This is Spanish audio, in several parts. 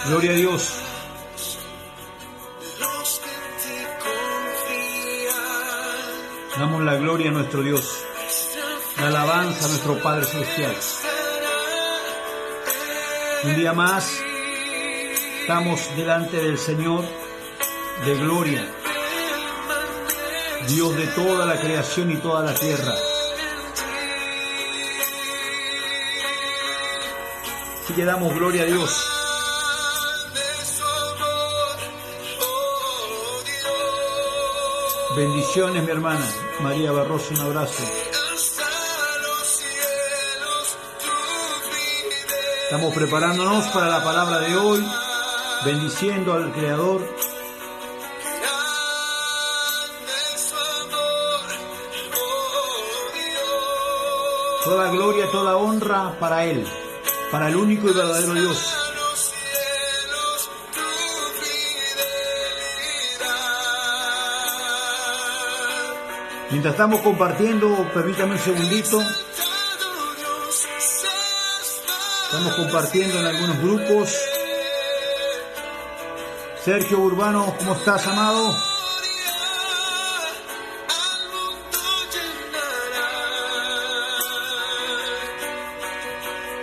Gloria a Dios. Damos la gloria a nuestro Dios, la alabanza a nuestro Padre Celestial. Un día más estamos delante del Señor de gloria, Dios de toda la creación y toda la tierra. Así que damos gloria a Dios. Bendiciones, mi hermana María Barroso, un abrazo. Estamos preparándonos para la palabra de hoy, bendiciendo al Creador. Toda gloria, toda honra para Él, para el único y verdadero Dios. Mientras estamos compartiendo, permítame un segundito. Estamos compartiendo en algunos grupos. Sergio Urbano, ¿cómo estás, amado?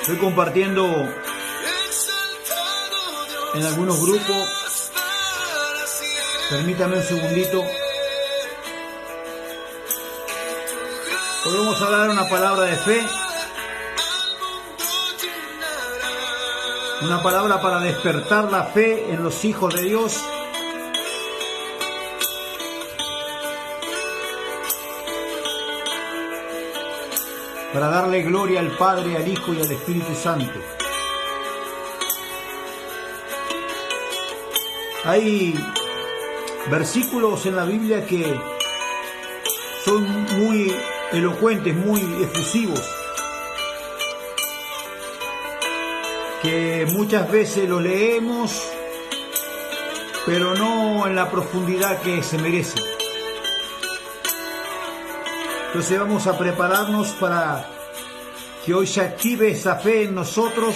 Estoy compartiendo en algunos grupos. Permítame un segundito. Hoy vamos a dar una palabra de fe, una palabra para despertar la fe en los hijos de Dios. Para darle gloria al Padre, al Hijo y al Espíritu Santo. Hay versículos en la Biblia que son muy elocuentes, muy efusivos, que muchas veces lo leemos, pero no en la profundidad que se merece. Entonces vamos a prepararnos para que hoy se active esa fe en nosotros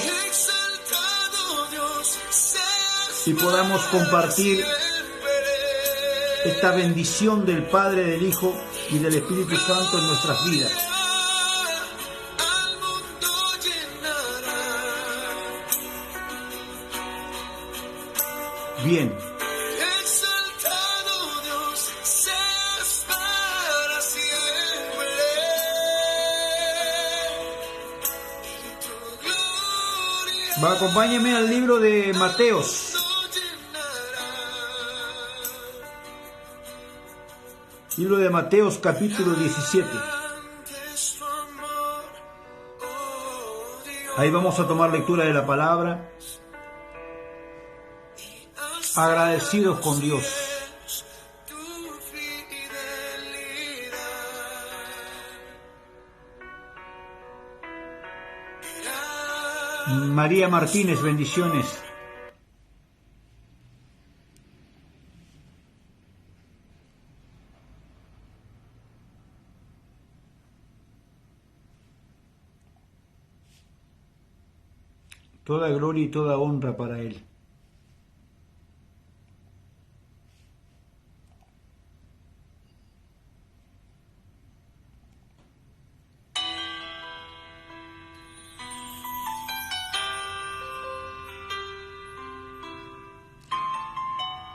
y podamos compartir esta bendición del Padre, del Hijo y del Espíritu Santo en nuestras vidas. Bien. Acompáñenme al libro de Mateos. Libro de Mateos, capítulo 17. Ahí vamos a tomar lectura de la palabra. Agradecidos con Dios. María Martínez, bendiciones. Toda gloria y toda honra para Él.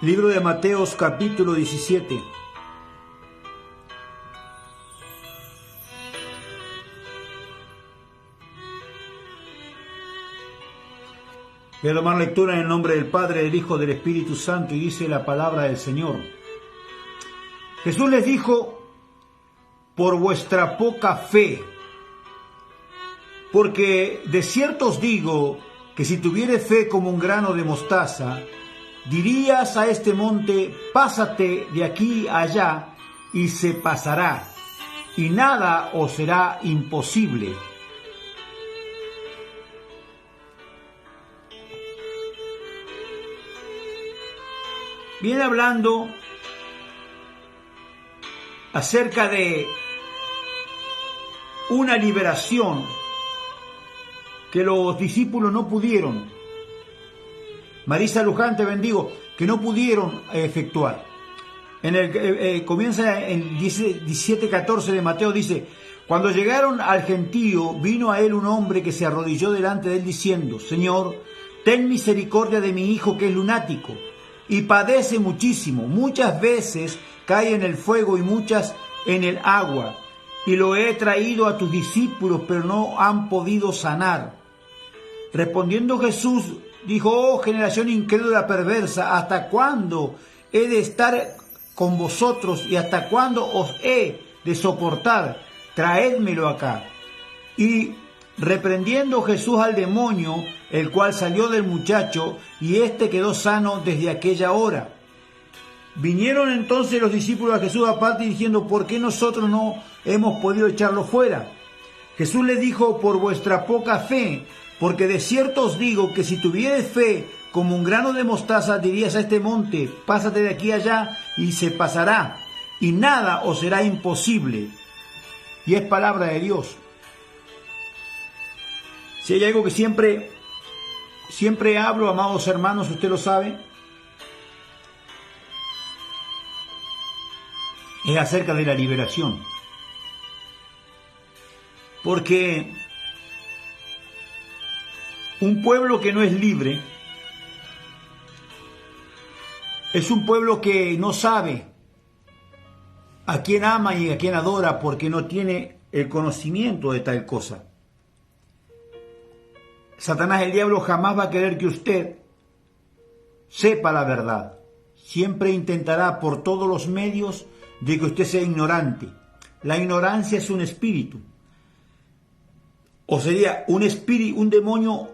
Libro de Mateos, capítulo 17. Voy a tomar lectura en el nombre del Padre, del Hijo, del Espíritu Santo, y dice la palabra del Señor. Jesús les dijo: por vuestra poca fe, porque de cierto os digo que si tuviereis fe como un grano de mostaza, dirías a este monte: pásate de aquí a allá, y se pasará, y nada os será imposible. Viene hablando acerca de una liberación que los discípulos no pudieron. Marisa Luján, te bendigo, que no pudieron efectuar. Comienza en 17:14 de Mateo, dice: cuando llegaron al gentío, vino a él un hombre que se arrodilló delante de él diciendo: Señor, ten misericordia de mi hijo que es lunático y padece muchísimo. Muchas veces cae en el fuego y muchas en el agua. Y lo he traído a tus discípulos, pero no han podido sanar. Respondiendo Jesús, dijo: oh generación incrédula perversa, ¿hasta cuándo he de estar con vosotros y hasta cuándo os he de soportar? Traédmelo acá. Y reprendiendo Jesús al demonio, el cual salió del muchacho, y éste quedó sano desde aquella hora. Vinieron entonces los discípulos a Jesús aparte diciendo: ¿por qué nosotros no hemos podido echarlo fuera? Jesús les dijo: por vuestra poca fe, porque de cierto os digo que si tuvierais fe como un grano de mostaza, dirías a este monte: pásate de aquí allá, y se pasará, y nada os será imposible. Y es palabra de Dios. Si hay algo que siempre hablo, amados hermanos, usted lo sabe, es acerca de la liberación. Porque un pueblo que no es libre es un pueblo que no sabe a quién ama y a quién adora, porque no tiene el conocimiento de tal cosa. Satanás, el diablo, jamás va a querer que usted sepa la verdad. Siempre intentará por todos los medios de que usted sea ignorante. La ignorancia es un espíritu. O sería un demonio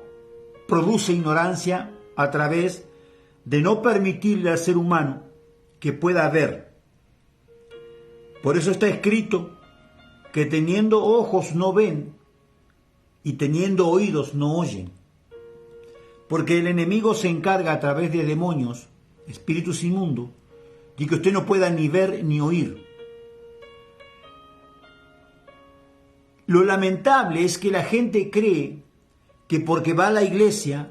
produce ignorancia a través de no permitirle al ser humano que pueda ver. Por eso está escrito que teniendo ojos no ven y teniendo oídos no oyen. Porque el enemigo se encarga a través de demonios, espíritus inmundos, de que usted no pueda ni ver ni oír. Lo lamentable es que la gente cree que porque va a la iglesia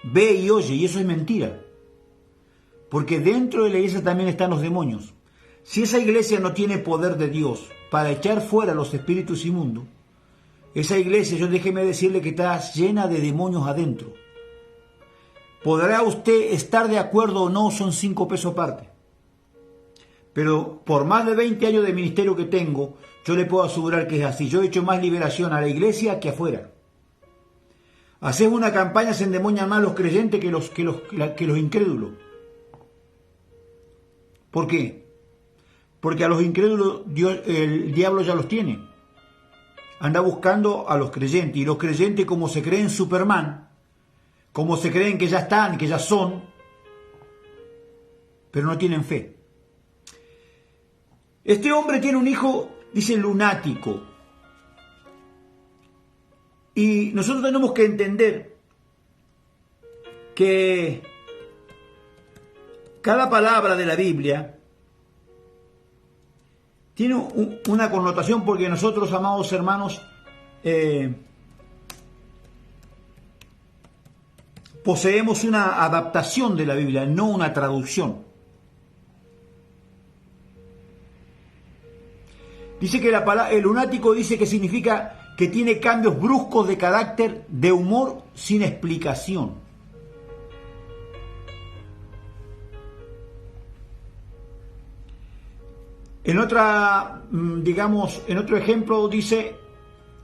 ve y oye, y eso es mentira. Porque dentro de la iglesia también están los demonios. Si esa iglesia no tiene poder de Dios para echar fuera los espíritus inmundos, esa iglesia, déjeme decirle que está llena de demonios adentro. Podrá usted estar de acuerdo o no, son 5 pesos aparte. Pero por más de 20 años de ministerio que tengo, yo le puedo asegurar que es así. Yo he hecho más liberación a la iglesia que afuera. Haces una campaña, se endemonian más los creyentes que los incrédulos. ¿Por qué? Porque a los incrédulos el diablo ya los tiene. Anda buscando a los creyentes. Y los creyentes, como se creen Superman, como se creen que ya están, que ya son, pero no tienen fe. Este hombre tiene un hijo, dice, lunático. Y nosotros tenemos que entender que cada palabra de la Biblia tiene una connotación, porque nosotros, amados hermanos, poseemos una adaptación de la Biblia, no una traducción. Dice que el lunático dice que significa que tiene cambios bruscos de carácter, de humor sin explicación. En otro ejemplo dice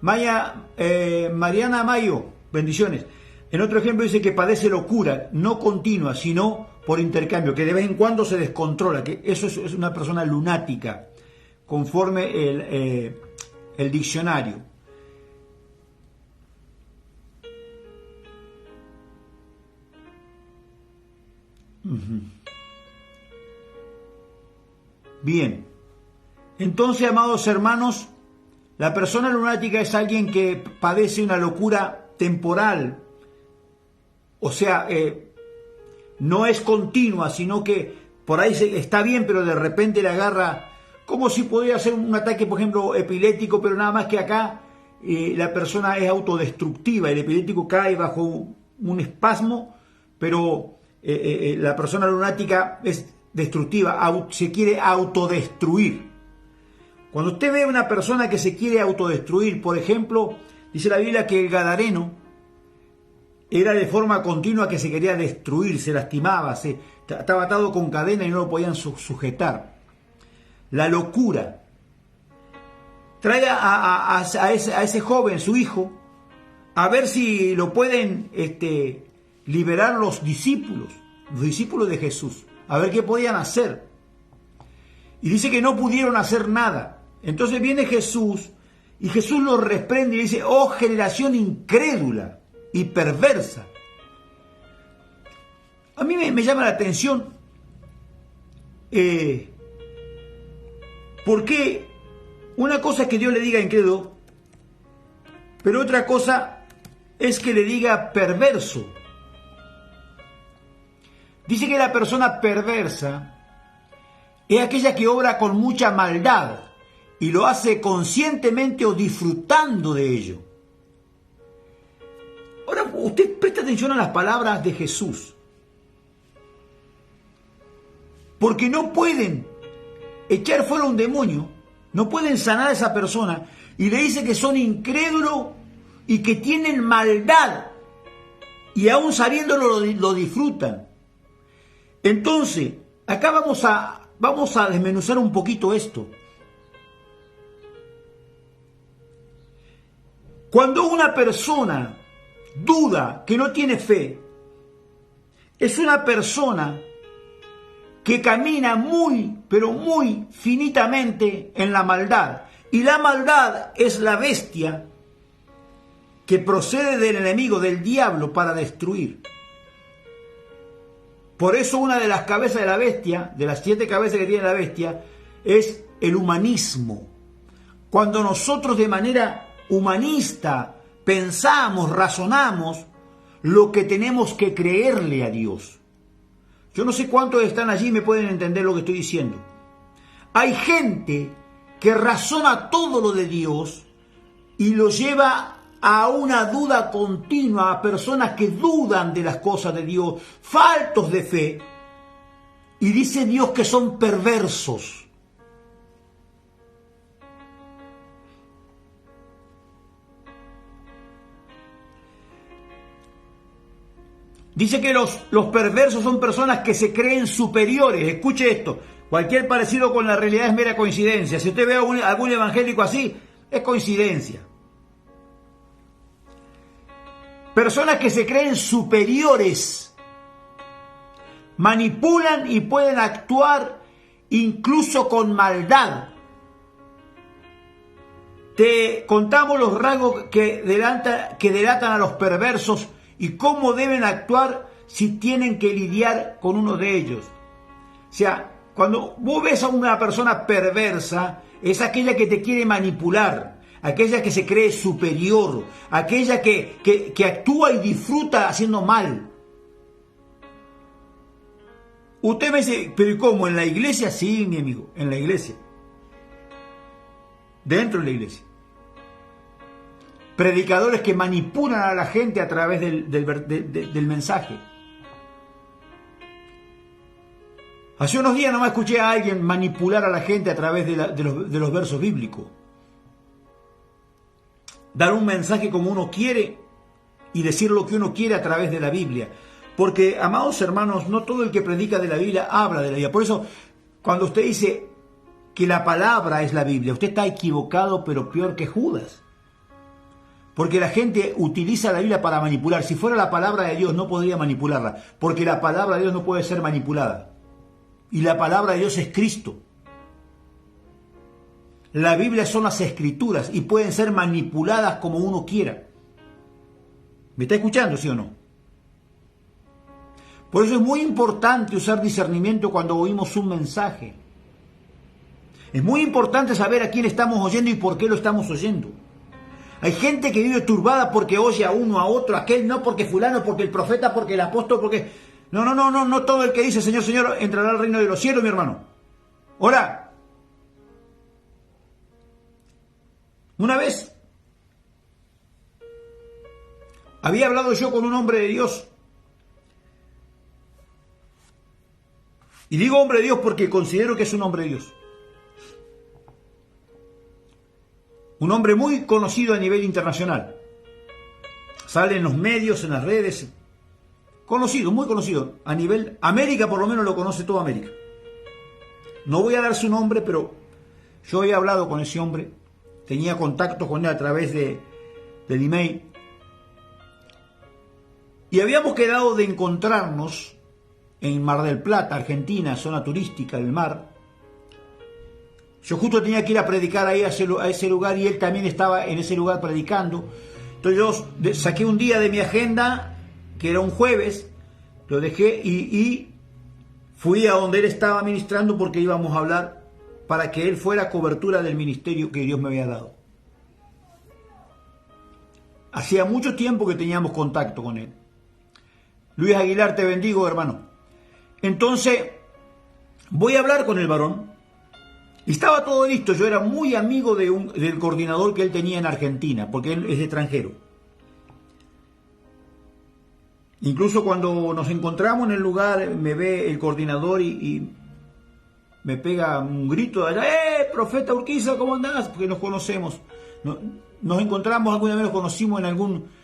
Mariana Mayo, bendiciones. En otro ejemplo dice que padece locura, no continua, sino por intercambio, que de vez en cuando se descontrola, que eso es una persona lunática, conforme el diccionario. Bien, entonces, amados hermanos, la persona lunática es alguien que padece una locura temporal, o sea, no es continua, sino que por ahí está bien, pero de repente le agarra, como si podría ser un ataque, por ejemplo, epiléptico, pero nada más que acá la persona es autodestructiva, el epiléptico cae bajo un espasmo, pero la persona lunática es destructiva, se quiere autodestruir. Cuando usted ve a una persona que se quiere autodestruir, por ejemplo, dice la Biblia que el gadareno era de forma continua que se quería destruir, se lastimaba, estaba atado con cadena y no lo podían sujetar. La locura trae a ese joven, su hijo, a ver si lo pueden liberar los discípulos de Jesús, a ver qué podían hacer. Y dice que no pudieron hacer nada. Entonces viene Jesús y Jesús los reprende y dice: oh generación incrédula y perversa. A mí me llama la atención porque una cosa es que Dios le diga incrédulo, pero otra cosa es que le diga perverso. Dice que la persona perversa es aquella que obra con mucha maldad y lo hace conscientemente o disfrutando de ello. Ahora, usted presta atención a las palabras de Jesús, porque no pueden echar fuera un demonio, no pueden sanar a esa persona, y le dice que son incrédulos y que tienen maldad, y aún sabiéndolo lo disfrutan. Entonces, acá vamos a desmenuzar un poquito esto. Cuando una persona duda, que no tiene fe, es una persona que camina muy, pero muy finitamente en la maldad. Y la maldad es la bestia que procede del enemigo, del diablo, para destruir. Por eso una de las cabezas de la bestia, de las 7 cabezas que tiene la bestia, es el humanismo. Cuando nosotros de manera humanista pensamos, razonamos lo que tenemos que creerle a Dios. Yo no sé cuántos están allí y me pueden entender lo que estoy diciendo. Hay gente que razona todo lo de Dios y lo lleva a una duda continua, a personas que dudan de las cosas de Dios, faltos de fe, y dice Dios que son perversos. Dice que los perversos son personas que se creen superiores. Escuche esto: cualquier parecido con la realidad es mera coincidencia. Si usted ve a algún evangélico así, es coincidencia. Personas que se creen superiores, manipulan y pueden actuar incluso con maldad. Te contamos los rasgos que delatan a los perversos y cómo deben actuar si tienen que lidiar con uno de ellos. O sea, cuando vos ves a una persona perversa, es aquella que te quiere manipular, aquella que se cree superior, aquella que actúa y disfruta haciendo mal. Usted me dice: ¿pero cómo? ¿En la iglesia? Sí, mi amigo, en la iglesia. Dentro de la iglesia. Predicadores que manipulan a la gente a través del mensaje. Hace unos días nomás escuché a alguien manipular a la gente a través de los versos bíblicos. Dar un mensaje como uno quiere y decir lo que uno quiere a través de la Biblia. Porque, amados hermanos, no todo el que predica de la Biblia habla de la Biblia. Por eso, cuando usted dice que la palabra es la Biblia, usted está equivocado, pero peor que Judas. Porque la gente utiliza la Biblia para manipular. Si fuera la palabra de Dios, no podría manipularla, porque la palabra de Dios no puede ser manipulada. Y la palabra de Dios es Cristo. La Biblia son las Escrituras y pueden ser manipuladas como uno quiera. ¿Me está escuchando, sí o no? Por eso es muy importante usar discernimiento cuando oímos un mensaje. Es muy importante saber a quién estamos oyendo y por qué lo estamos oyendo. Hay gente que vive turbada porque oye a uno, a otro, a aquel, no porque fulano, porque el profeta, porque el apóstol, porque... No todo el que dice Señor, Señor entrará al reino de los cielos, mi hermano. Ahora, una vez había hablado yo con un hombre de Dios Y digo hombre de Dios porque considero que es un hombre de Dios. Un hombre muy conocido a nivel internacional. Sale en los medios, en las redes. Conocido, muy conocido. A nivel América, por lo menos lo conoce toda América. No voy a dar su nombre, pero yo he hablado con ese hombre. Tenía contacto con él a través del email. Y habíamos quedado de encontrarnos en Mar del Plata, Argentina, zona turística del mar. Yo justo tenía que ir a predicar ahí a ese lugar y él también estaba en ese lugar predicando. Entonces yo saqué un día de mi agenda, que era un jueves, lo dejé y fui a donde él estaba ministrando porque íbamos a hablar para que él fuera cobertura del ministerio que Dios me había dado. Hacía mucho tiempo que teníamos contacto con él. Luis Aguilar, te bendigo, hermano. Entonces, voy a hablar con el varón. Y estaba todo listo. Yo era muy amigo del coordinador que él tenía en Argentina, porque él es extranjero. Incluso cuando nos encontramos en el lugar, me ve el coordinador y me pega un grito de allá: profeta Urquiza, ¿cómo andás? Porque nos conocemos. Nos encontramos, alguna vez nos conocimos en algún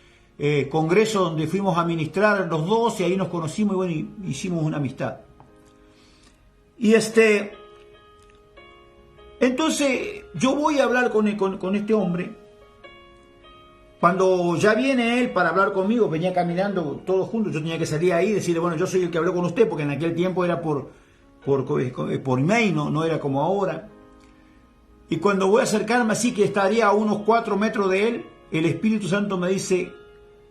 congreso donde fuimos a ministrar los dos, y ahí nos conocimos y bueno, hicimos una amistad. Y entonces yo voy a hablar con este hombre. Cuando ya viene él para hablar conmigo, venía caminando todos juntos, yo tenía que salir ahí y decirle: bueno, yo soy el que habló con usted, porque en aquel tiempo era por email, no era como ahora. Y cuando voy a acercarme así, que estaría a unos 4 metros de él, el Espíritu Santo me dice: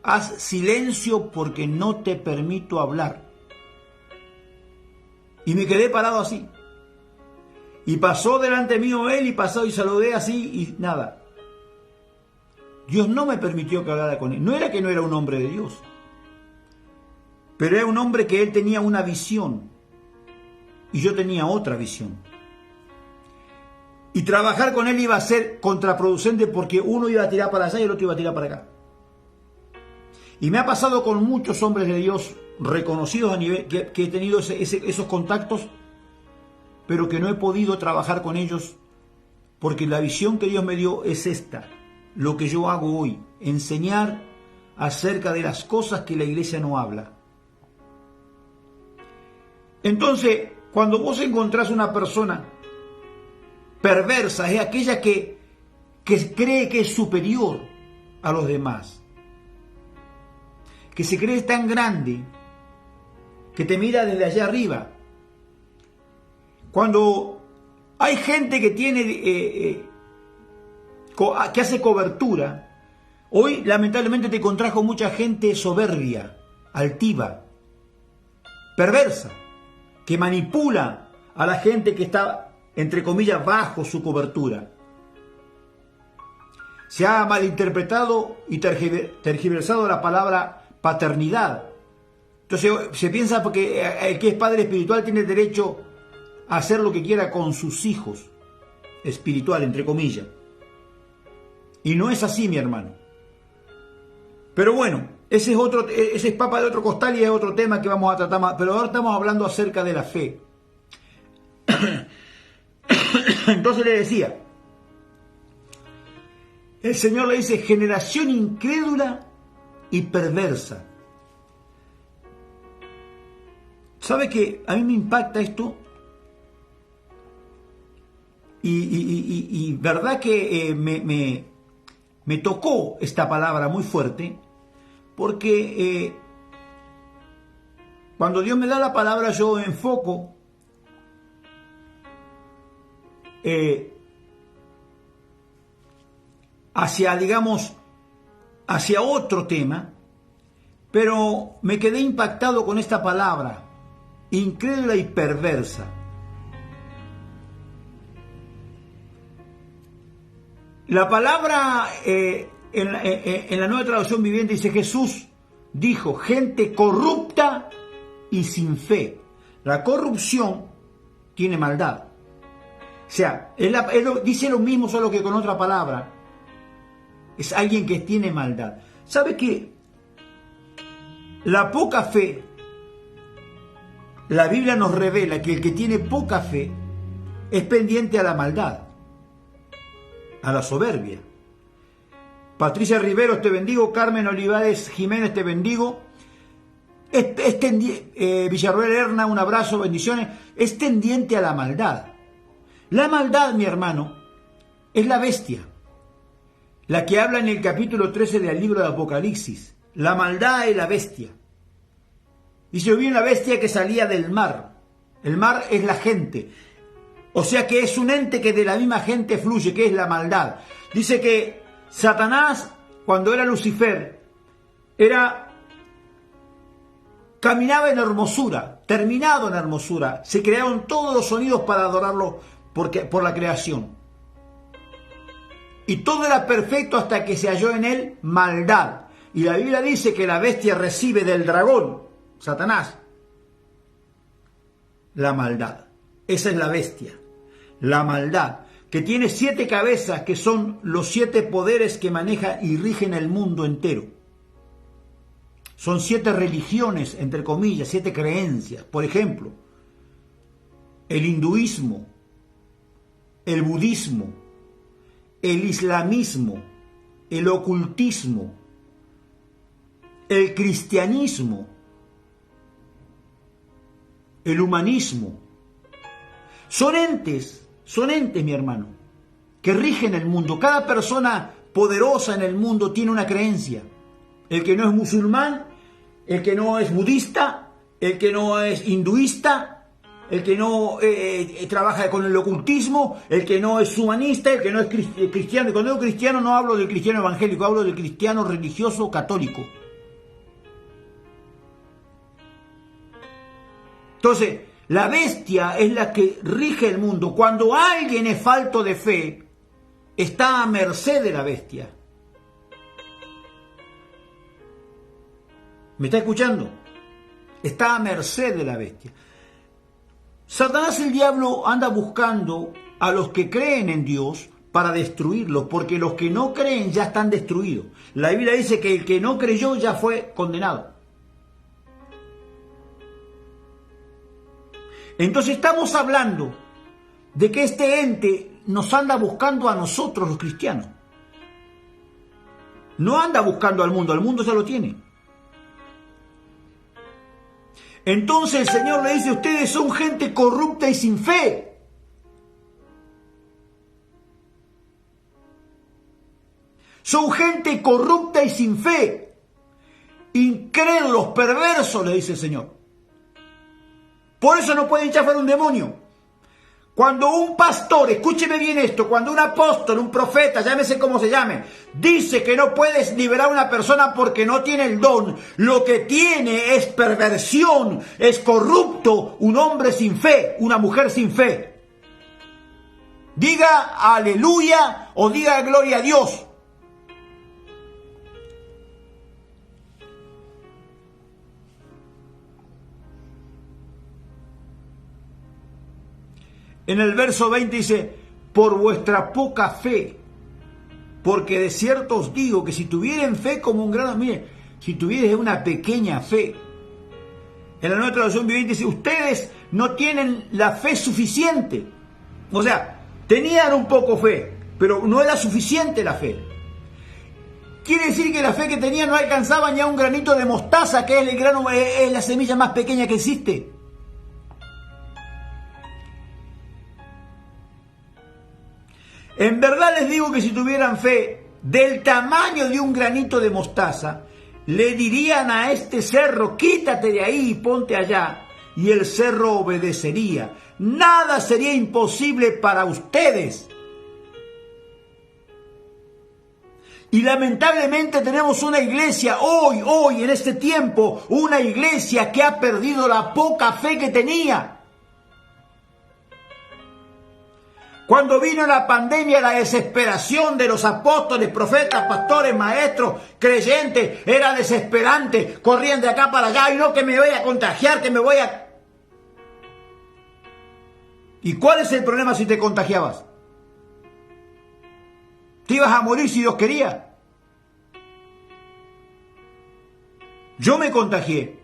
haz silencio porque no te permito hablar. Y me quedé parado así. Y pasó delante mío él y pasó y saludé así y nada. Dios no me permitió que hablara con él. No era que no era un hombre de Dios, pero era un hombre que él tenía una visión y yo tenía otra visión. Y trabajar con él iba a ser contraproducente porque uno iba a tirar para allá y el otro iba a tirar para acá. Y me ha pasado con muchos hombres de Dios reconocidos a nivel que he tenido esos contactos, pero que no he podido trabajar con ellos porque la visión que Dios me dio es esta. Lo que yo hago hoy, enseñar acerca de las cosas que la iglesia no habla. Entonces, cuando vos encontrás una persona perversa, es aquella que cree que es superior a los demás, que se cree tan grande, que te mira desde allá arriba. Cuando hay gente que tiene que hace cobertura, hoy lamentablemente te encontrás con mucha gente soberbia, altiva, perversa, que manipula a la gente que está, entre comillas, bajo su cobertura. Se ha malinterpretado y tergiversado la palabra paternidad. Entonces se piensa porque el que es padre espiritual tiene derecho a hacer lo que quiera con sus hijos, espiritual, entre comillas. Y no es así, mi hermano. Pero bueno, ese es papa de otro costal y es otro tema que vamos a tratar más. Pero ahora estamos hablando acerca de la fe. Entonces le decía, el Señor le dice: generación incrédula y perversa. ¿Sabe que a mí me impacta esto? Y verdad que me tocó esta palabra muy fuerte, porque cuando Dios me da la palabra yo enfoco hacia otro tema, pero me quedé impactado con esta palabra, incrédula y perversa. La palabra en la Nueva Traducción Viviente dice: Jesús dijo, gente corrupta y sin fe. La corrupción tiene maldad. O sea, él dice lo mismo, solo que con otra palabra. Es alguien que tiene maldad. ¿Sabe qué? La poca fe la Biblia nos revela que el que tiene poca fe es pendiente a la maldad, a la soberbia. Patricia Riveros, te bendigo. Carmen Olivares Jiménez, te bendigo. Villarroel Herna, un abrazo, bendiciones. Es tendiente a la maldad. La maldad, mi hermano, es la bestia, la que habla en el capítulo 13 del libro de Apocalipsis. La maldad es la bestia. Dice, vi una bestia que salía del mar. El mar es la gente. O sea que es un ente que de la misma gente fluye, que es la maldad. Dice que Satanás, cuando era Lucifer, caminaba en hermosura, terminado en hermosura. Se crearon todos los sonidos para adorarlo por la creación. Y todo era perfecto hasta que se halló en él maldad. Y la Biblia dice que la bestia recibe del dragón, Satanás, la maldad. Esa es la bestia, la maldad, que tiene 7 cabezas, que son los 7 poderes que manejan y rigen el mundo entero. Son 7 religiones, entre comillas, 7 creencias. Por ejemplo, el hinduismo, el budismo, el islamismo, el ocultismo, el cristianismo, el humanismo. Son entes, mi hermano, que rigen el mundo. Cada persona poderosa en el mundo tiene una creencia. El que no es musulmán, el que no es budista, el que no es hinduista, el que no trabaja con el ocultismo, el que no es humanista, el que no es cristiano. Y cuando digo cristiano no hablo del cristiano evangélico, hablo del cristiano religioso católico. Entonces, la bestia es la que rige el mundo. Cuando alguien es falto de fe, está a merced de la bestia. ¿Me está escuchando? Está a merced de la bestia. Satanás, el diablo, anda buscando a los que creen en Dios para destruirlos, porque los que no creen ya están destruidos. La Biblia dice que el que no creyó ya fue condenado. Entonces estamos hablando de que este ente nos anda buscando a nosotros los cristianos. No anda buscando al mundo ya lo tiene. Entonces el Señor le dice, ustedes son gente corrupta y sin fe. Son gente corrupta y sin fe. Incrédulos, perversos, le dice el Señor. Por eso no pueden echar fuera un demonio. Cuando un pastor, escúcheme bien esto, cuando un apóstol, un profeta, llámese como se llame, dice que no puedes liberar a una persona porque no tiene el don, lo que tiene es perversión, es corrupto, un hombre sin fe, una mujer sin fe. Diga aleluya o diga gloria a Dios. En el verso 20 dice, por vuestra poca fe, porque de cierto os digo que si tuvieren fe como un grano, mire, si tuvieres una pequeña fe. En la nueva traducción viviente dice, ustedes no tienen la fe suficiente. O sea, tenían un poco fe, pero no era suficiente la fe. Quiere decir que la fe que tenían no alcanzaba ni a un granito de mostaza, que es el grano, es la semilla más pequeña que existe. En verdad les digo que si tuvieran fe del tamaño de un granito de mostaza, le dirían a este cerro, quítate de ahí y ponte allá, y el cerro obedecería. Nada sería imposible para ustedes. Y lamentablemente tenemos una iglesia hoy, en este tiempo, una iglesia que ha perdido la poca fe que tenía. Cuando vino la pandemia, la desesperación de los apóstoles, profetas, pastores, maestros, creyentes, era desesperante. Corrían de acá para allá y no que me voy a contagiar, que me voy a... ¿Y cuál es el problema si te contagiabas? Te ibas a morir si Dios quería. Yo me contagié.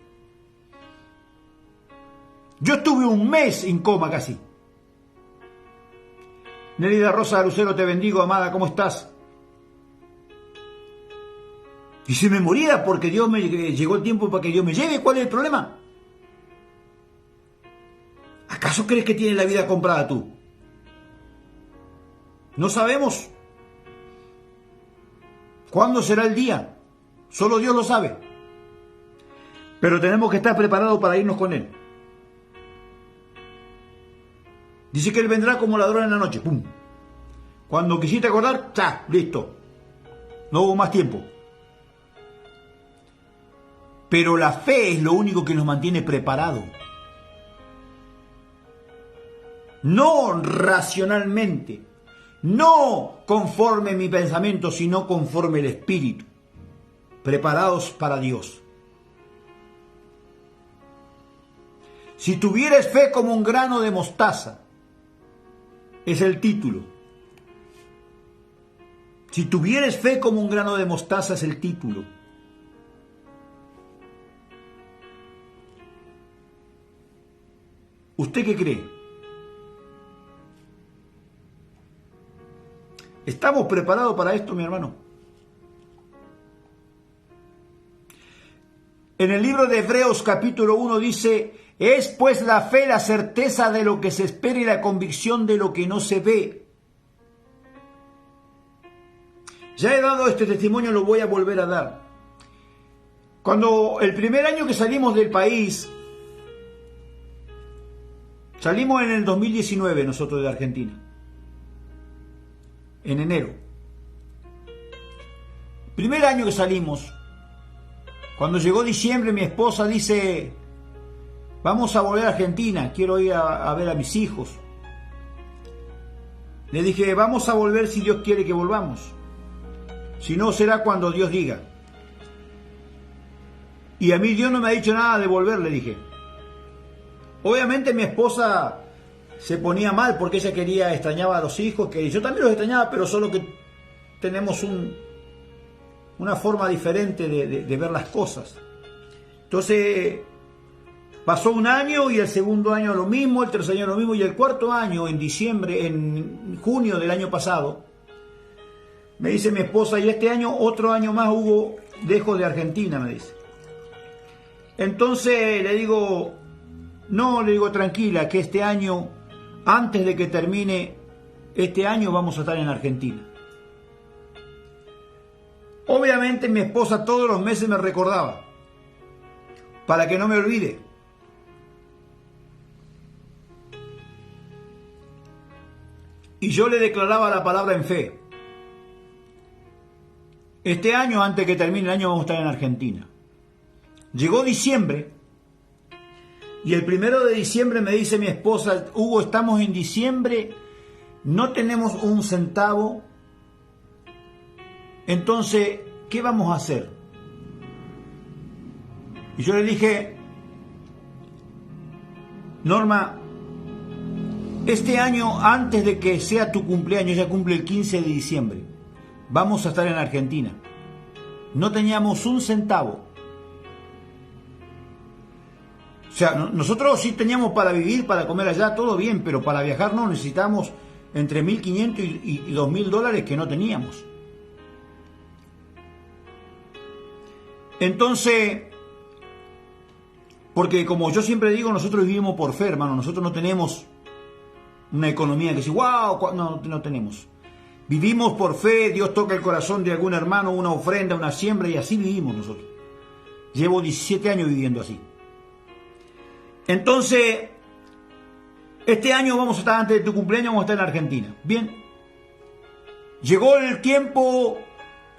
Yo estuve un mes en coma casi. Nelida Rosa de Lucero, te bendigo, amada, ¿cómo estás? Y si me moría porque llegó el tiempo para que Dios me lleve, ¿cuál es el problema? ¿Acaso crees que tienes la vida comprada tú? No sabemos cuándo será el día. Solo Dios lo sabe. Pero tenemos que estar preparados para irnos con Él. Dice que Él vendrá como ladrón en la noche. ¡Pum! Cuando quisiste acordar, ¡cha! Listo. No hubo más tiempo. Pero la fe es lo único que nos mantiene preparados. No racionalmente, no conforme mi pensamiento, sino conforme el Espíritu. Preparados para Dios. Si tuvieres fe como un grano de mostaza, es el título. Si tuvieres fe como un grano de mostaza, es el título. ¿Usted qué cree? ¿Estamos preparados para esto, mi hermano? En el libro de Hebreos capítulo 1 dice, es pues la fe la certeza de lo que se espera y la convicción de lo que no se ve. Ya he dado este testimonio, lo voy a volver a dar. Cuando el primer año que salimos del país, salimos en el 2019 nosotros de Argentina, en enero. Primer año que salimos, cuando llegó diciembre mi esposa dice, vamos a volver a Argentina, quiero ir a ver a mis hijos. Le dije, vamos a volver si Dios quiere que volvamos. Si no, será cuando Dios diga. Y a mí Dios no me ha dicho nada de volver, le dije. Obviamente mi esposa se ponía mal porque ella extrañaba a los hijos, que yo también los extrañaba, pero solo que tenemos una forma diferente de ver las cosas. Entonces, pasó un año y el segundo año lo mismo, el tercer año lo mismo, y el cuarto año, en junio del año pasado, me dice mi esposa, y este año, otro año más, Hugo, dejo de Argentina, me dice. Entonces le digo, no, le digo, tranquila, que este año, antes de que termine este año, vamos a estar en Argentina. Obviamente mi esposa todos los meses me recordaba, para que no me olvide. Y yo le declaraba la palabra en fe. Este año, antes que termine el año, vamos a estar en Argentina. Llegó diciembre, y el 1 de diciembre me dice mi esposa, Hugo, estamos en diciembre, no tenemos un centavo, entonces, ¿qué vamos a hacer? Y yo le dije, Norma, este año, antes de que sea tu cumpleaños, ya cumple el 15 de diciembre, vamos a estar en Argentina. No teníamos un centavo. O sea, nosotros sí teníamos para vivir, para comer allá, todo bien, pero para viajar no, necesitamos entre $1.500 y $2.000 que no teníamos. Entonces, porque como yo siempre digo, nosotros vivimos por fe, hermano, nosotros no tenemos una economía que dice, wow, no tenemos. Vivimos por fe, Dios toca el corazón de algún hermano, una ofrenda, una siembra, y así vivimos nosotros. Llevo 17 años viviendo así. Entonces, este año vamos a estar, antes de tu cumpleaños, vamos a estar en Argentina. Bien. Llegó el tiempo,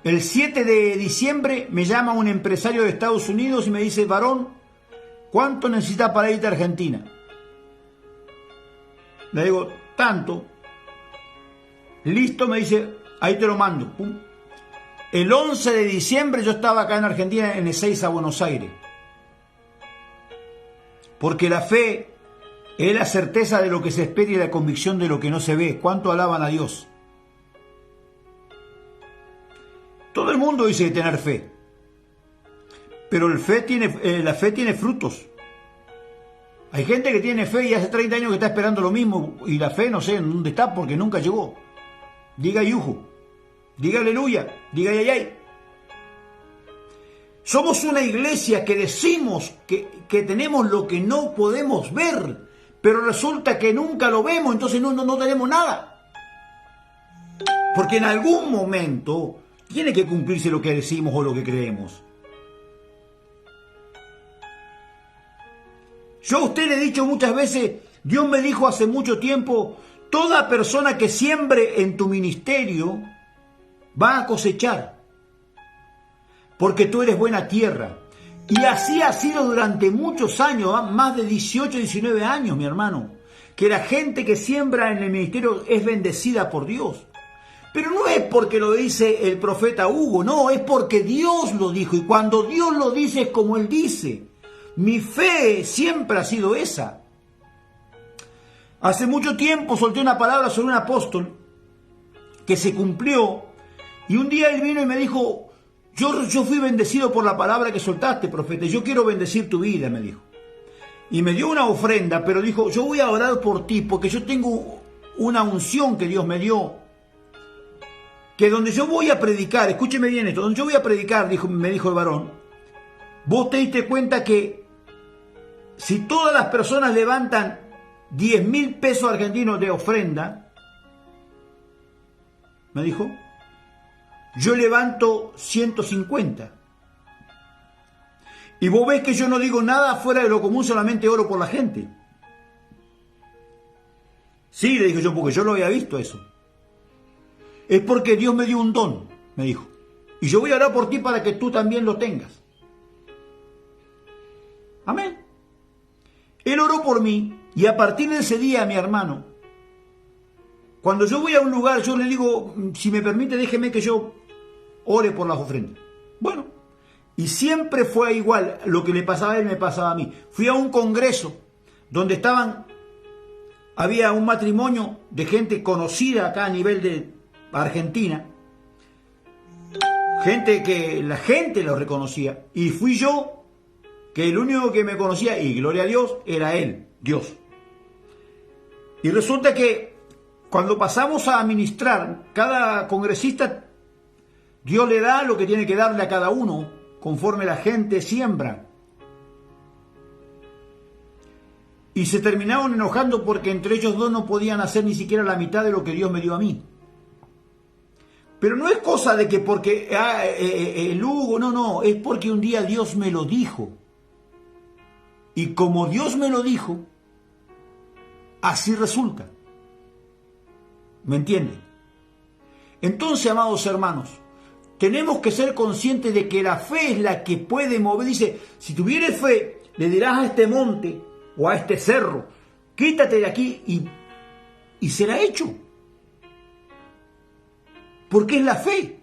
el 7 de diciembre, me llama un empresario de Estados Unidos y me dice, varón, ¿cuánto necesitas para irte a Argentina? Le digo, tanto. Listo, me dice, ahí te lo mando. Pum. El 11 de diciembre yo estaba acá en Argentina, en Ezeiza, Buenos Aires. Porque la fe es la certeza de lo que se espera y la convicción de lo que no se ve. ¿Cuánto alaban a Dios? Todo el mundo dice tener fe. Pero la fe tiene frutos. Hay gente que tiene fe y hace 30 años que está esperando lo mismo y la fe no sé en dónde está porque nunca llegó. Diga yuju, diga aleluya, diga yayay. Somos una iglesia que decimos que tenemos lo que no podemos ver, pero resulta que nunca lo vemos, entonces no tenemos nada. Porque en algún momento tiene que cumplirse lo que decimos o lo que creemos. Yo a usted le he dicho muchas veces, Dios me dijo hace mucho tiempo, toda persona que siembre en tu ministerio va a cosechar, porque tú eres buena tierra. Y así ha sido durante muchos años, más de 18, 19 años, mi hermano, que la gente que siembra en el ministerio es bendecida por Dios. Pero no es porque lo dice el profeta Hugo, no, es porque Dios lo dijo. Y cuando Dios lo dice es como Él dice. Mi fe siempre ha sido esa. Hace mucho tiempo solté una palabra sobre un apóstol que se cumplió. Y un día él vino y me dijo, yo fui bendecido por la palabra que soltaste, profeta. Y yo quiero bendecir tu vida, me dijo. Y me dio una ofrenda, pero dijo, yo voy a orar por ti porque yo tengo una unción que Dios me dio. Que donde yo voy a predicar, escúcheme bien esto, donde yo voy a predicar, me dijo el varón, vos te diste cuenta que si todas las personas levantan 10.000 pesos argentinos de ofrenda, me dijo, yo levanto 150. Y vos ves que yo no digo nada fuera de lo común, solamente oro por la gente. Sí, le dije yo, porque yo lo había visto eso. Es porque Dios me dio un don, me dijo. Y yo voy a orar por ti para que tú también lo tengas. Amén. Él oró por mí y a partir de ese día, mi hermano, cuando yo voy a un lugar, yo le digo, si me permite, déjeme que yo ore por las ofrendas. Bueno, y siempre fue igual. Lo que le pasaba a él me pasaba a mí. Fui a un congreso donde había un matrimonio de gente conocida acá a nivel de Argentina, gente que la gente lo reconocía, y fui yo, que el único que me conocía, y gloria a Dios, era él, Dios. Y resulta que cuando pasamos a administrar, cada congresista, Dios le da lo que tiene que darle a cada uno, conforme la gente siembra. Y se terminaron enojando porque entre ellos dos no podían hacer ni siquiera la mitad de lo que Dios me dio a mí. Pero no es cosa de que porque el Hugo, no, es porque un día Dios me lo dijo. Y como Dios me lo dijo, así resulta. ¿Me entienden? Entonces, amados hermanos, tenemos que ser conscientes de que la fe es la que puede mover. Dice, si tuvieres fe, le dirás a este monte o a este cerro, quítate de aquí y será hecho. Porque es la fe.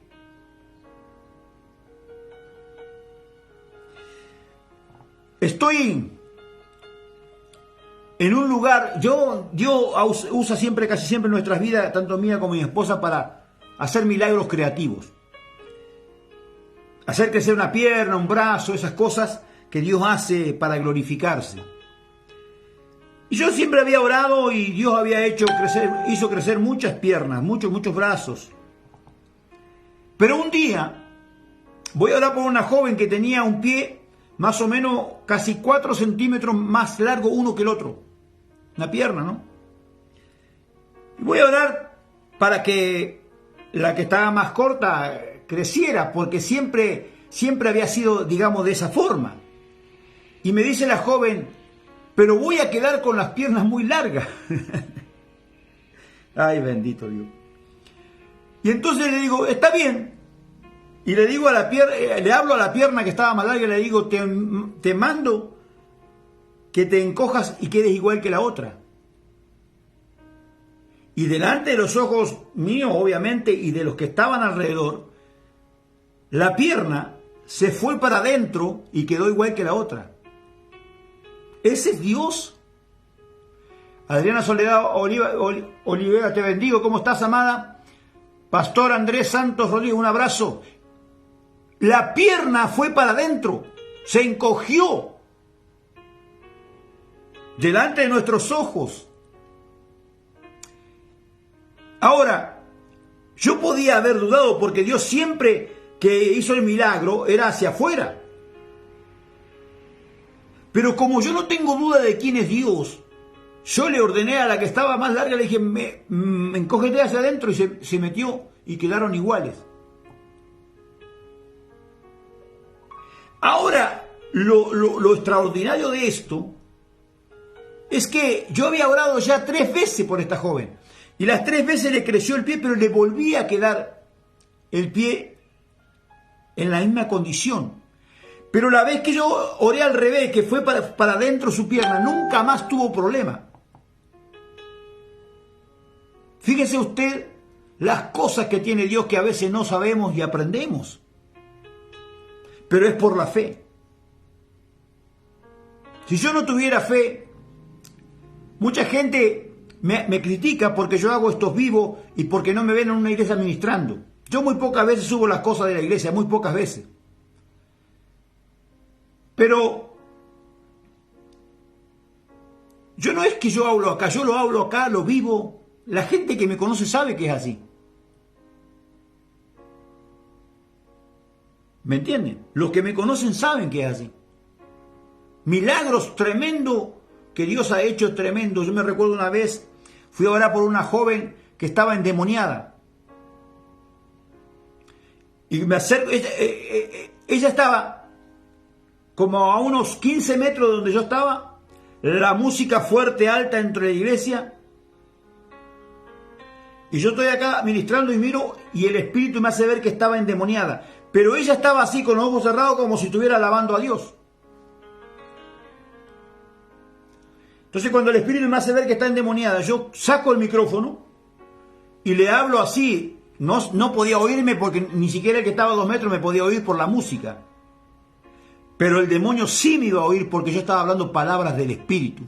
Estoy en un lugar, Dios usa siempre, casi siempre en nuestras vidas, tanto mía como mi esposa, para hacer milagros creativos. Hacer crecer una pierna, un brazo, esas cosas que Dios hace para glorificarse. Y yo siempre había orado y Dios hizo crecer muchas piernas, muchos brazos. Pero un día voy a orar por una joven que tenía un pie más o menos casi 4 centímetros más largo uno que el otro. Una pierna, ¿no? Y voy a orar para que la que estaba más corta creciera, porque siempre había sido, digamos, de esa forma. Y me dice la joven, pero voy a quedar con las piernas muy largas. Ay, bendito Dios. Y entonces le digo, está bien. Y le digo le hablo a la pierna que estaba más larga y le digo, te mando que te encojas y quedes igual que la otra. Y delante de los ojos míos, obviamente, y de los que estaban alrededor, la pierna se fue para adentro y quedó igual que la otra. Ese es Dios. Adriana Soledad Olivera, te bendigo. ¿Cómo estás, amada? Pastor Andrés Santos Rodríguez, un abrazo. La pierna fue para adentro, se encogió. delante de nuestros ojos. Ahora, yo podía haber dudado porque Dios siempre que hizo el milagro era hacia afuera. Pero como yo no tengo duda de quién es Dios, yo le ordené a la que estaba más larga, le dije, encógete hacia adentro, y se metió y quedaron iguales. Ahora, lo extraordinario de esto es que yo había orado ya 3 veces por esta joven. Y las 3 veces le creció el pie, pero le volvía a quedar el pie en la misma condición. Pero la vez que yo oré al revés, que fue para adentro su pierna, nunca más tuvo problema. Fíjese usted las cosas que tiene Dios que a veces no sabemos y aprendemos. Pero es por la fe. Si yo no tuviera fe, mucha gente me critica porque yo hago estos vivos y porque no me ven en una iglesia ministrando. Yo muy pocas veces subo las cosas de la iglesia, muy pocas veces. Pero yo no es que yo hablo acá, yo lo hablo acá, lo vivo. La gente que me conoce sabe que es así. ¿Me entienden? Los que me conocen saben que es así. Milagros tremendos que Dios ha hecho, tremendo. Yo me recuerdo una vez, fui a orar por una joven que estaba endemoniada. Y me acerco, ella estaba como a unos 15 metros de donde yo estaba, la música fuerte, alta dentro de la iglesia. Y yo estoy acá ministrando y miro y el espíritu me hace ver que estaba endemoniada. Pero ella estaba así con los ojos cerrados como si estuviera alabando a Dios. Entonces cuando el espíritu me hace ver que está endemoniada, yo saco el micrófono y le hablo así. No podía oírme porque ni siquiera el que estaba a 2 metros me podía oír por la música. Pero el demonio sí me iba a oír porque yo estaba hablando palabras del espíritu.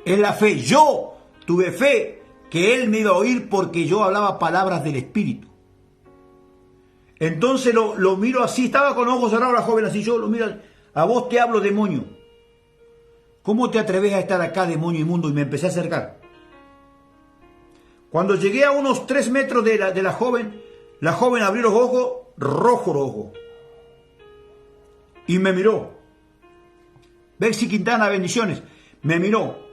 Es la fe. Yo tuve fe que él me iba a oír porque yo hablaba palabras del espíritu. Entonces lo miro así, estaba con los ojos cerrados la joven así, yo lo miro, a vos te hablo, demonio. ¿Cómo te atreves a estar acá, demonio inmundo? Y me empecé a acercar. Cuando llegué a unos 3 metros de la joven abrió los ojos, rojo los ojos. Y me miró. Bexy Quintana, bendiciones. Me miró.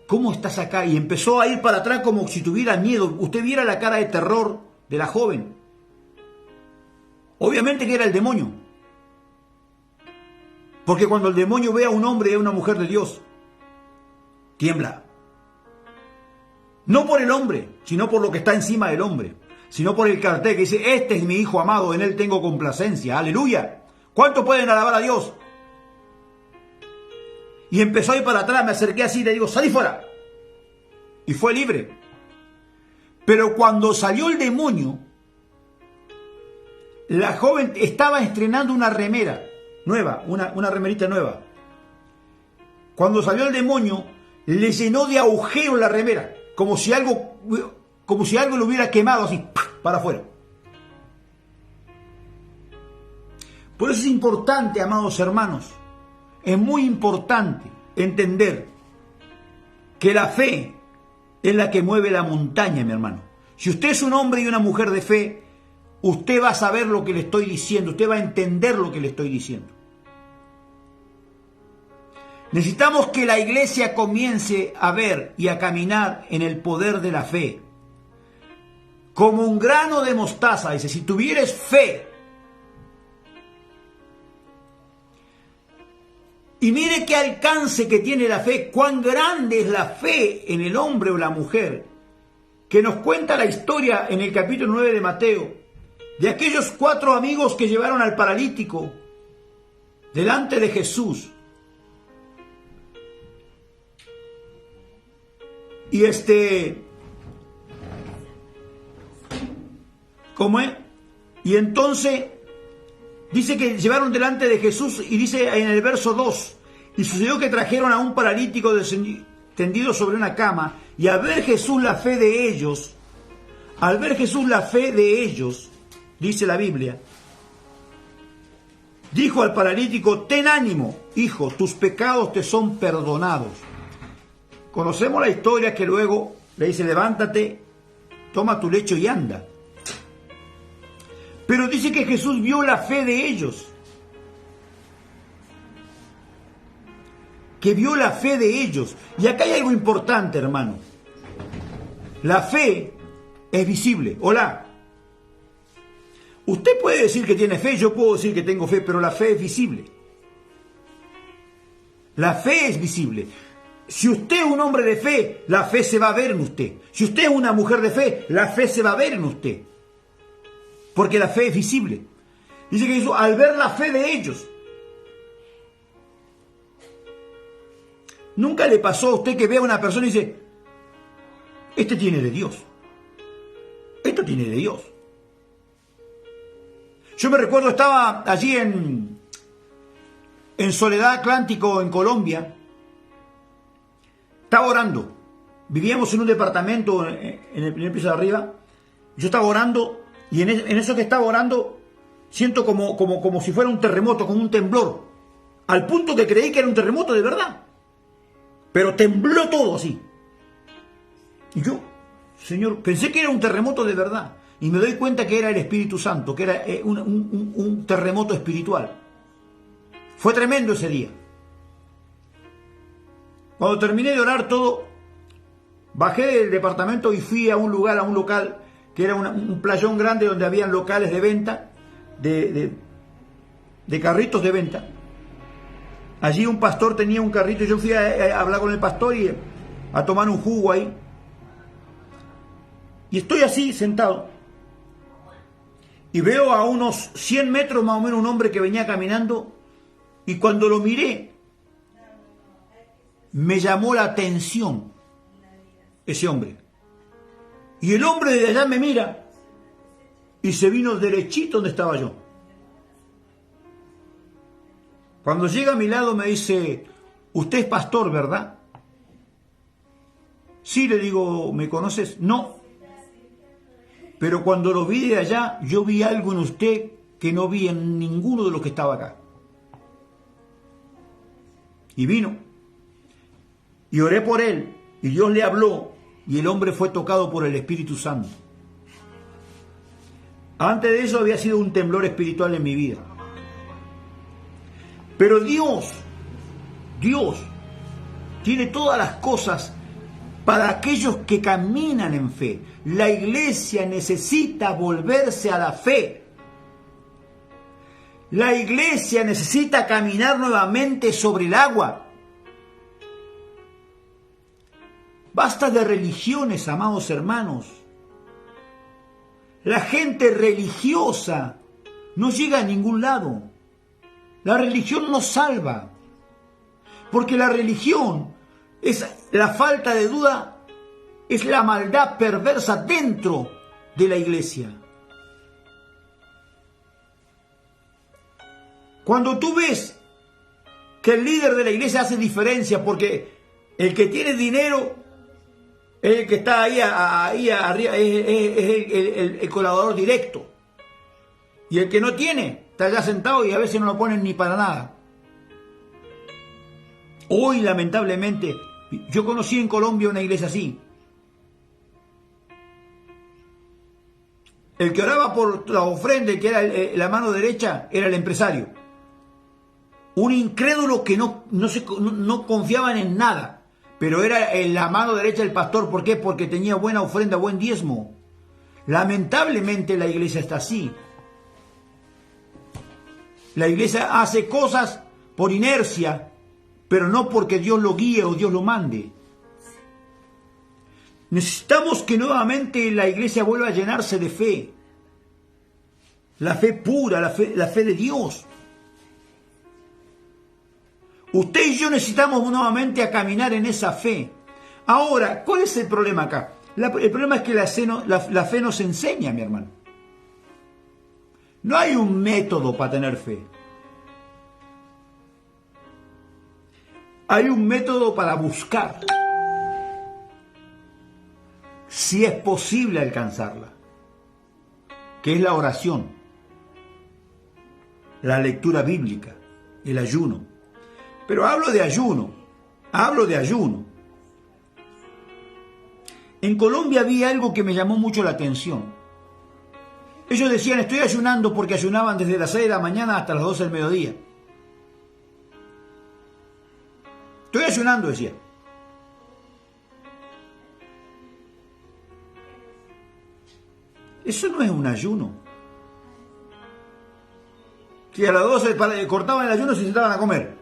¿Cómo estás acá? Y empezó a ir para atrás como si tuviera miedo. Usted viera la cara de terror de la joven. Obviamente que era el demonio. Porque cuando el demonio ve a un hombre y a una mujer de Dios, tiembla. No por el hombre, sino por lo que está encima del hombre. Sino por el cartel que dice, este es mi hijo amado, en él tengo complacencia. Aleluya. ¿Cuántos pueden alabar a Dios? Y empezó a ir para atrás, me acerqué así y le digo, salí fuera. Y fue libre. Pero cuando salió el demonio, la joven estaba estrenando una remera nueva, una remerita nueva. Cuando salió el demonio, le llenó de agujeros la remera, como si algo lo hubiera quemado así, para afuera. Por eso es importante, amados hermanos, es muy importante entender que la fe es la que mueve la montaña, mi hermano. Si usted es un hombre y una mujer de fe, usted va a saber lo que le estoy diciendo, usted va a entender lo que le estoy diciendo. Necesitamos que la iglesia comience a ver y a caminar en el poder de la fe. Como un grano de mostaza, dice, si tuvieres fe. Y mire qué alcance que tiene la fe, cuán grande es la fe en el hombre o la mujer, que nos cuenta la historia en el capítulo 9 de Mateo, de aquellos 4 amigos que llevaron al paralítico delante de Jesús. Y ¿cómo es? Y entonces dice que llevaron delante de Jesús y dice en el verso 2, y sucedió que trajeron a un paralítico tendido sobre una cama, y al ver Jesús la fe de ellos, dice la Biblia, Dijo al paralítico: ten ánimo, hijo, tus pecados te son perdonados. Conocemos la historia que luego le dice: levántate, toma tu lecho y anda. Pero dice que Jesús vio la fe de ellos. Que vio la fe de ellos. Y acá hay algo importante, hermano. La fe es visible. Hola. Usted puede decir que tiene fe, yo puedo decir que tengo fe, pero la fe es visible. La fe es visible. Si usted es un hombre de fe, la fe se va a ver en usted. Si usted es una mujer de fe, la fe se va a ver en usted. Porque la fe es visible. Dice que Jesús, al ver la fe de ellos. ¿Nunca le pasó a usted que vea a una persona y dice: este tiene de Dios? Esto tiene de Dios. Yo me recuerdo, estaba allí en Soledad Atlántico, en Colombia. Estaba orando. Vivíamos en un departamento en el primer piso de arriba. Yo estaba orando y en eso que estaba orando siento como si fuera un terremoto, como un temblor. Al punto que creí que era un terremoto de verdad. Pero tembló todo así. Y yo, Señor, pensé que era un terremoto de verdad. Y me doy cuenta que era el Espíritu Santo, que era un terremoto espiritual. Fue tremendo ese día. Cuando terminé de orar todo, bajé del departamento y fui a un local, que era un playón grande donde habían locales de venta, de carritos de venta. Allí un pastor tenía un carrito y yo fui a hablar con el pastor y a tomar un jugo ahí. Y estoy así sentado. Y veo a unos 100 metros más o menos un hombre que venía caminando. Y cuando lo miré, me llamó la atención ese hombre. Y el hombre de allá me mira y se vino derechito donde estaba yo. Cuando llega a mi lado me dice: usted es pastor, ¿verdad? Sí, le digo: ¿me conoces? No. Pero cuando lo vi de allá, yo vi algo en usted que no vi en ninguno de los que estaba acá. Y vino. Y oré por él. Y Dios le habló. Y el hombre fue tocado por el Espíritu Santo. Antes de eso había sido un temblor espiritual en mi vida. Pero Dios tiene todas las cosas para aquellos que caminan en fe. La iglesia necesita volverse a la fe. La iglesia necesita caminar nuevamente sobre el agua. Basta de religiones, amados hermanos. La gente religiosa no llega a ningún lado. La religión no salva. Porque la religión es la falta de duda, es la maldad perversa dentro de la iglesia. Cuando tú ves que el líder de la iglesia hace diferencia, porque el que tiene dinero es el que está ahí arriba, es el colaborador directo. Y el que no tiene, está allá sentado y a veces no lo ponen ni para nada. Hoy, lamentablemente, yo conocí en Colombia una iglesia así. El que oraba por la ofrenda, que era la mano derecha, era el empresario. Un incrédulo que no confiaban en nada, pero era la mano derecha del pastor. ¿Por qué? Porque tenía buena ofrenda, buen diezmo. Lamentablemente la iglesia está así. La iglesia hace cosas por inercia, pero no porque Dios lo guíe o Dios lo mande. Necesitamos que nuevamente la iglesia vuelva a llenarse de fe. La fe pura, la fe de Dios. Usted y yo necesitamos nuevamente a caminar en esa fe. Ahora, ¿cuál es el problema acá? El problema es que la fe nos enseña, mi hermano. No hay un método para tener fe. Hay un método para buscar si es posible alcanzarla, que es la oración. la lectura bíblica, el ayuno. Pero hablo de ayuno. En Colombia había algo que me llamó mucho la atención. Ellos decían, estoy ayunando porque ayunaban desde las 6 de la mañana hasta las 12 del mediodía. Estoy ayunando, decía. Eso no es un ayuno. Si a las 12 cortaban el ayuno, se sentaban a comer.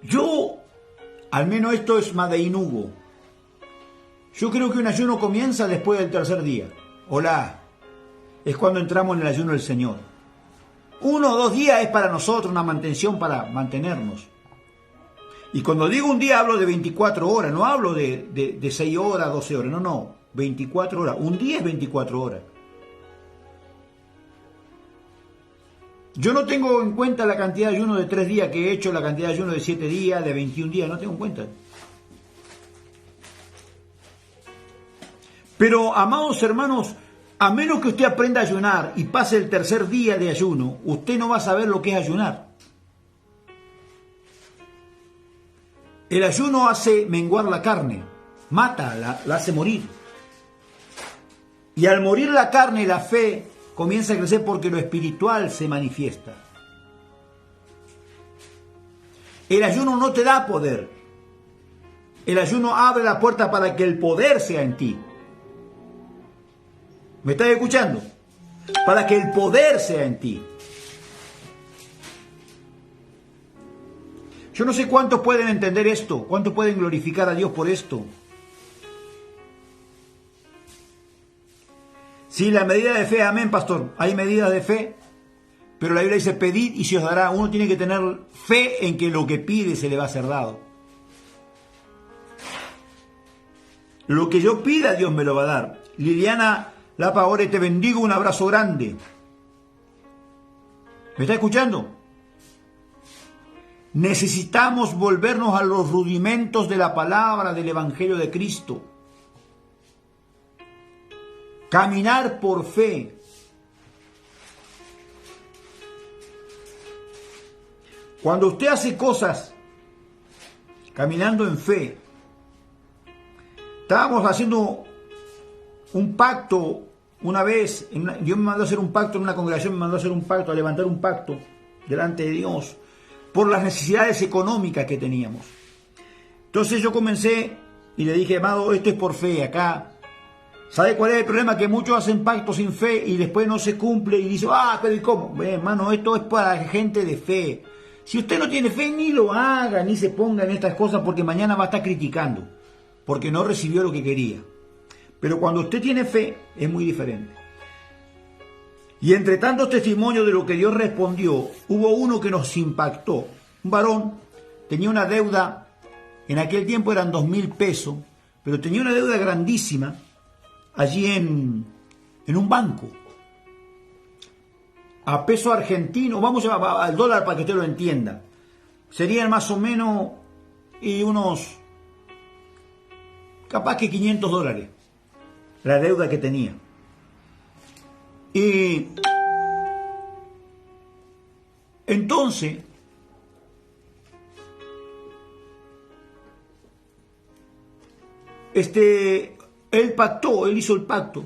Yo, al menos esto es Madeinugo. Yo creo que un ayuno comienza después del tercer día. Hola, es cuando entramos en el ayuno del Señor. 1 o 2 días es para nosotros una mantención para mantenernos. Y cuando digo un día hablo de 24 horas, no hablo de 6 horas, 12 horas, no, 24 horas. Un día es 24 horas. Yo no tengo en cuenta la cantidad de ayuno de 3 días que he hecho, la cantidad de ayuno de 7 días, de 21 días, no tengo en cuenta. Pero, amados hermanos, a menos que usted aprenda a ayunar y pase el tercer día de ayuno, usted no va a saber lo que es ayunar. El ayuno hace menguar la carne, mata, la hace morir. Y al morir la carne, la fe comienza a crecer porque lo espiritual se manifiesta. El ayuno no te da poder. El ayuno abre la puerta para que el poder sea en ti. ¿Me estás escuchando? Para que el poder sea en ti. Yo no sé cuántos pueden entender esto, cuántos pueden glorificar a Dios por esto. Sí, la medida de fe, amén, pastor. Hay medidas de fe, pero la Biblia dice, pedid y se os dará. Uno tiene que tener fe en que lo que pide se le va a ser dado. Lo que yo pida, Dios me lo va a dar. Liliana Lapaore, te bendigo, un abrazo grande. ¿Me está escuchando? Necesitamos volvernos a los rudimentos de la palabra del Evangelio de Cristo. Caminar por fe. Cuando usted hace cosas caminando en fe, estábamos haciendo un pacto una vez, Dios me mandó a hacer un pacto en una congregación, me mandó a hacer un pacto, a levantar un pacto delante de Dios, por las necesidades económicas que teníamos. Entonces yo comencé y le dije, amado, esto es por fe, acá. ¿Sabe cuál es el problema? Que muchos hacen pactos sin fe y después no se cumple y dicen, pero ¿y cómo? Hermano, esto es para gente de fe. Si usted no tiene fe, ni lo haga, ni se ponga en estas cosas, porque mañana va a estar criticando, porque no recibió lo que quería. Pero cuando usted tiene fe, es muy diferente. Y entre tantos testimonios de lo que Dios respondió, hubo uno que nos impactó. Un varón tenía una deuda, en aquel tiempo eran 2.000 pesos, pero tenía una deuda grandísima allí en un banco. A peso argentino, vamos a llamar al dólar para que usted lo entienda, serían más o menos unos, capaz que $500, la deuda que tenía. Y entonces, él hizo el pacto,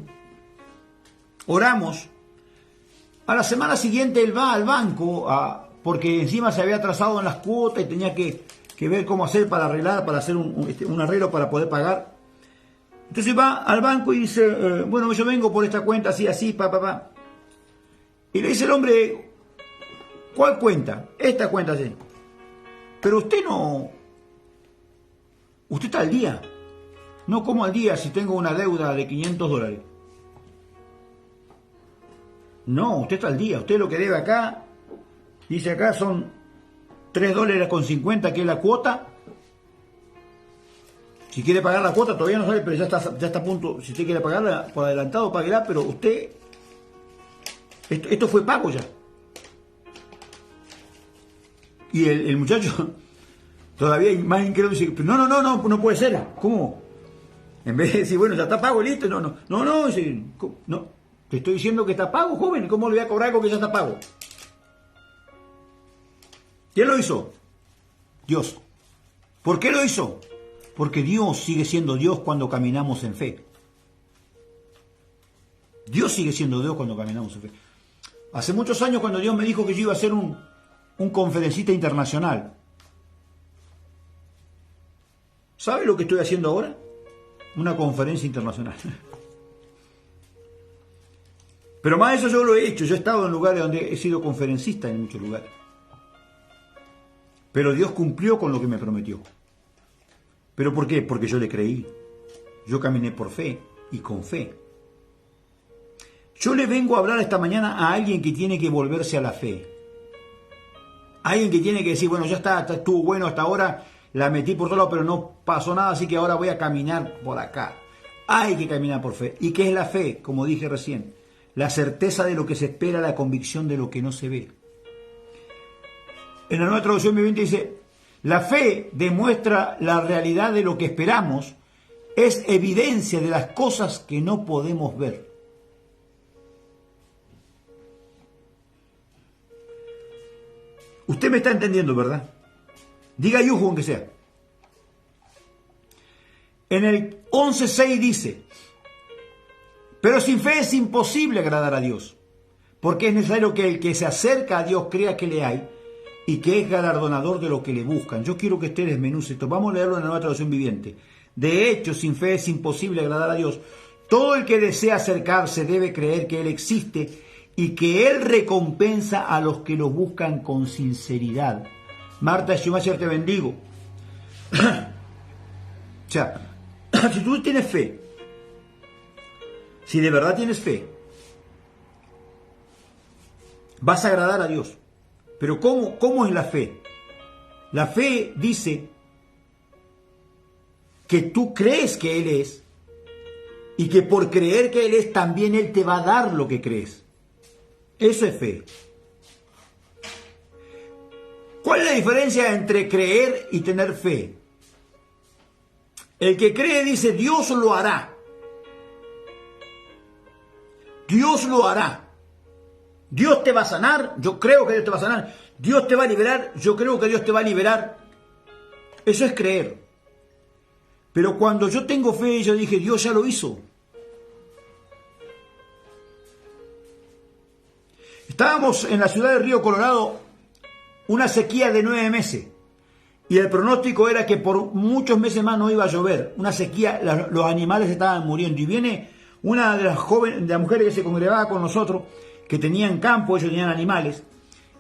oramos. A la semana siguiente él va al banco, porque encima se había atrasado en las cuotas y tenía que ver cómo hacer para arreglar, para hacer un arreglo para poder pagar. Entonces va al banco y dice, bueno, yo vengo por esta cuenta, así, pa. Y le dice el hombre, ¿cuál cuenta? Esta cuenta, sí. Pero usted está al día. No, ¿cómo al día si tengo una deuda de $500? No, usted está al día. Usted lo que debe acá, dice acá, son $3.50, que es la cuota. Si quiere pagar la cuota, todavía no sabe, pero ya está a punto. Si usted quiere pagarla por adelantado, páguela, pero usted... Esto fue pago ya. Y el muchacho, todavía más incrédulo, dice, no puede ser. ¿Cómo? En vez de decir, bueno, ya está pago y listo. No. Te estoy diciendo que está pago, joven. ¿Cómo le voy a cobrar algo que ya está pago? ¿Quién lo hizo? Dios. ¿Por qué lo hizo? Porque Dios sigue siendo Dios cuando caminamos en fe. Dios sigue siendo Dios cuando caminamos en fe. Hace muchos años cuando Dios me dijo que yo iba a ser un conferencista internacional, ¿sabe lo que estoy haciendo ahora? Una conferencia internacional. Pero más de eso yo lo he hecho. Yo he estado en lugares donde he sido conferencista en muchos lugares. Pero Dios cumplió con lo que me prometió. ¿Pero por qué? Porque yo le creí. Yo caminé por fe y con fe. Yo le vengo a hablar esta mañana a alguien que tiene que volverse a la fe. Alguien que tiene que decir, bueno, ya está, estuvo bueno hasta ahora, la metí por todo lado, pero no pasó nada, así que ahora voy a caminar por acá. Hay que caminar por fe. ¿Y qué es la fe? Como dije recién, la certeza de lo que se espera, la convicción de lo que no se ve. En la nueva traducción viviente dice, la fe demuestra la realidad de lo que esperamos, es evidencia de las cosas que no podemos ver. Usted me está entendiendo, ¿verdad? Diga yujo aunque sea. En el 11.6 dice, pero sin fe es imposible agradar a Dios, porque es necesario que el que se acerca a Dios crea que le hay y que es galardonador de lo que le buscan. Yo quiero que usted desmenuce esto. Vamos a leerlo en la nueva traducción viviente. De hecho, sin fe es imposible agradar a Dios. Todo el que desea acercarse debe creer que Él existe y que Él recompensa a los que lo buscan con sinceridad. Marta Schumacher, te bendigo. O sea, si tú tienes fe, si de verdad tienes fe, vas a agradar a Dios. Pero ¿cómo es la fe? La fe dice que tú crees que Él es y que por creer que Él es, también Él te va a dar lo que crees. Eso es fe. ¿Cuál es la diferencia entre creer y tener fe? El que cree dice, Dios lo hará. Dios lo hará. Dios te va a sanar, yo creo que Dios te va a sanar. Dios te va a liberar, yo creo que Dios te va a liberar. Eso es creer. Pero cuando yo tengo fe, yo dije, Dios ya lo hizo. Estábamos en la ciudad de Río Colorado, una sequía de 9 meses. Y el pronóstico era que por muchos meses más no iba a llover. Una sequía, los animales estaban muriendo. Y viene una de las jóvenes, de las mujeres que se congregaba con nosotros, que tenían campo, ellos tenían animales.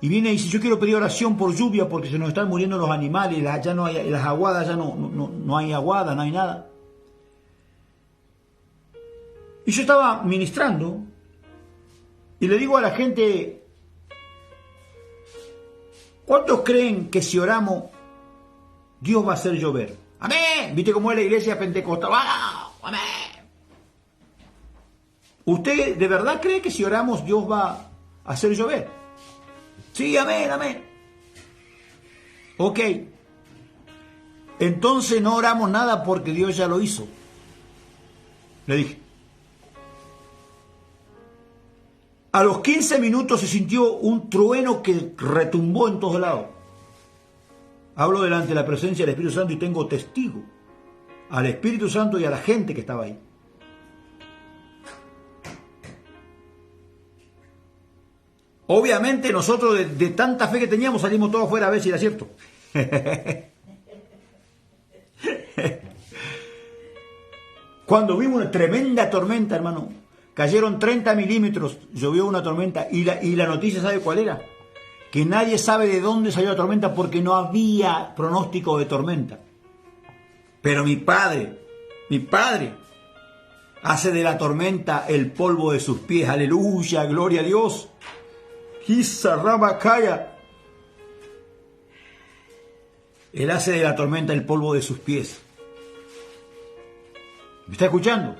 Y viene y dice, yo quiero pedir oración por lluvia porque se nos están muriendo los animales, ya no hay, las aguadas ya no hay aguada, no hay nada. Y yo estaba ministrando y le digo a la gente, ¿cuántos creen que si oramos Dios va a hacer llover? ¡Amén! ¿Viste cómo es la iglesia pentecostal? ¡Ah! ¡Amén! ¿Usted de verdad cree que si oramos Dios va a hacer llover? Sí, amén, amén. Ok. Entonces no oramos nada porque Dios ya lo hizo. Le dije. A los 15 minutos se sintió un trueno que retumbó en todos lados. Hablo delante de la presencia del Espíritu Santo y tengo testigo al Espíritu Santo y a la gente que estaba ahí. Obviamente nosotros de tanta fe que teníamos salimos todos afuera a ver si era cierto. Cuando vimos una tremenda tormenta, hermano, cayeron 30 milímetros, llovió una tormenta y la noticia, ¿sabe cuál era? Que nadie sabe de dónde salió la tormenta porque no había pronóstico de tormenta. Pero mi padre hace de la tormenta el polvo de sus pies. Aleluya, gloria a Dios. Él hace de la tormenta el polvo de sus pies. ¿Me está escuchando?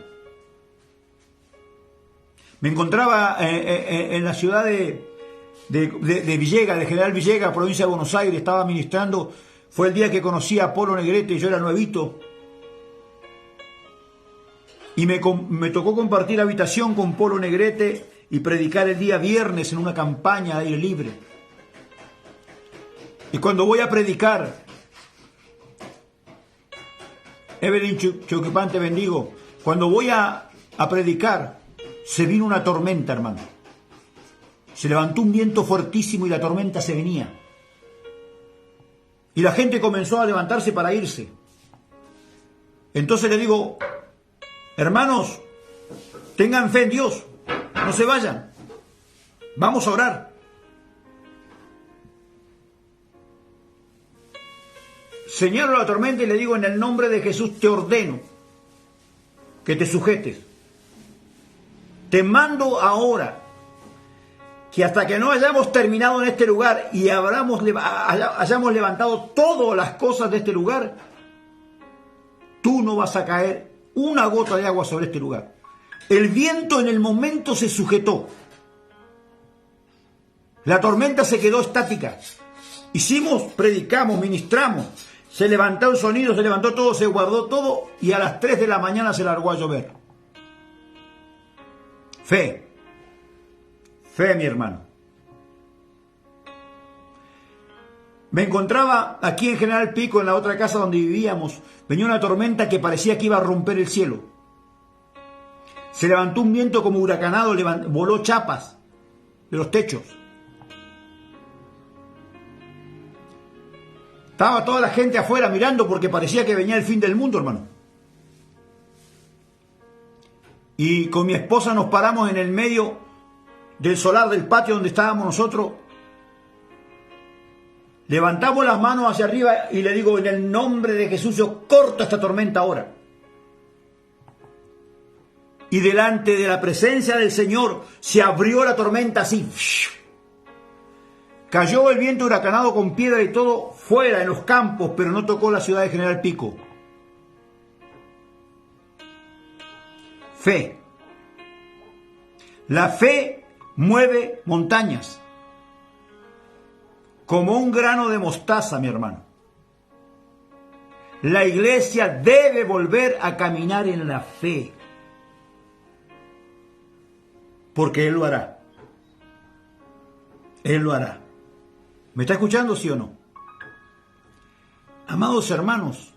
Me encontraba en la ciudad de Villegas, de General Villegas, provincia de Buenos Aires. Estaba ministrando. Fue el día que conocí a Polo Negrete. Yo era nuevito. Y me tocó compartir habitación con Polo Negrete y predicar el día viernes en una campaña de aire libre. Y cuando voy a predicar, Evelyn Choquipán, te bendigo, cuando voy a predicar, se vino una tormenta, hermano. Se levantó un viento fuertísimo y la tormenta se venía. Y la gente comenzó a levantarse para irse. Entonces le digo, hermanos, tengan fe en Dios, no se vayan, vamos a orar. Señalo la tormenta y le digo, en el nombre de Jesús te ordeno que te sujetes. Te mando ahora que hasta que no hayamos terminado en este lugar y hayamos levantado todas las cosas de este lugar, tú no vas a caer una gota de agua sobre este lugar. El viento en el momento se sujetó. La tormenta se quedó estática. Predicamos, ministramos. Se levantó el sonido, se levantó todo, se guardó todo y a las 3 de la mañana se largó a llover. Fe. Fe, mi hermano. Me encontraba aquí en General Pico, en la otra casa donde vivíamos. Venía una tormenta que parecía que iba a romper el cielo. Se levantó un viento como huracanado, voló chapas de los techos. Estaba toda la gente afuera mirando porque parecía que venía el fin del mundo, hermano. Y con mi esposa nos paramos en el medio del solar del patio donde estábamos nosotros. Levantamos las manos hacia arriba y le digo, en el nombre de Jesús, yo corto esta tormenta ahora. Y delante de la presencia del Señor se abrió la tormenta así. Cayó el viento huracanado con piedra y todo fuera en los campos, pero no tocó la ciudad de General Pico. Fe. La fe mueve montañas. Como un grano de mostaza, mi hermano. La iglesia debe volver a caminar en la fe. Porque Él lo hará. Él lo hará. ¿Me está escuchando, sí o no? Amados hermanos,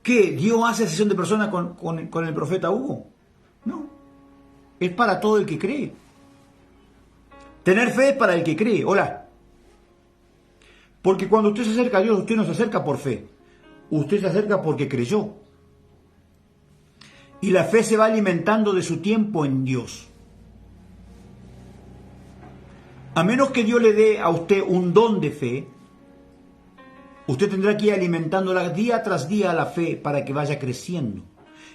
¿qué? ¿Dios hace sesión de personas con el profeta Hugo? No. Es para todo el que cree. Tener fe es para el que cree. Hola. Porque cuando usted se acerca a Dios, usted no se acerca por fe. Usted se acerca porque creyó. Y la fe se va alimentando de su tiempo en Dios. A menos que Dios le dé a usted un don de fe, usted tendrá que ir alimentándola día tras día la fe para que vaya creciendo.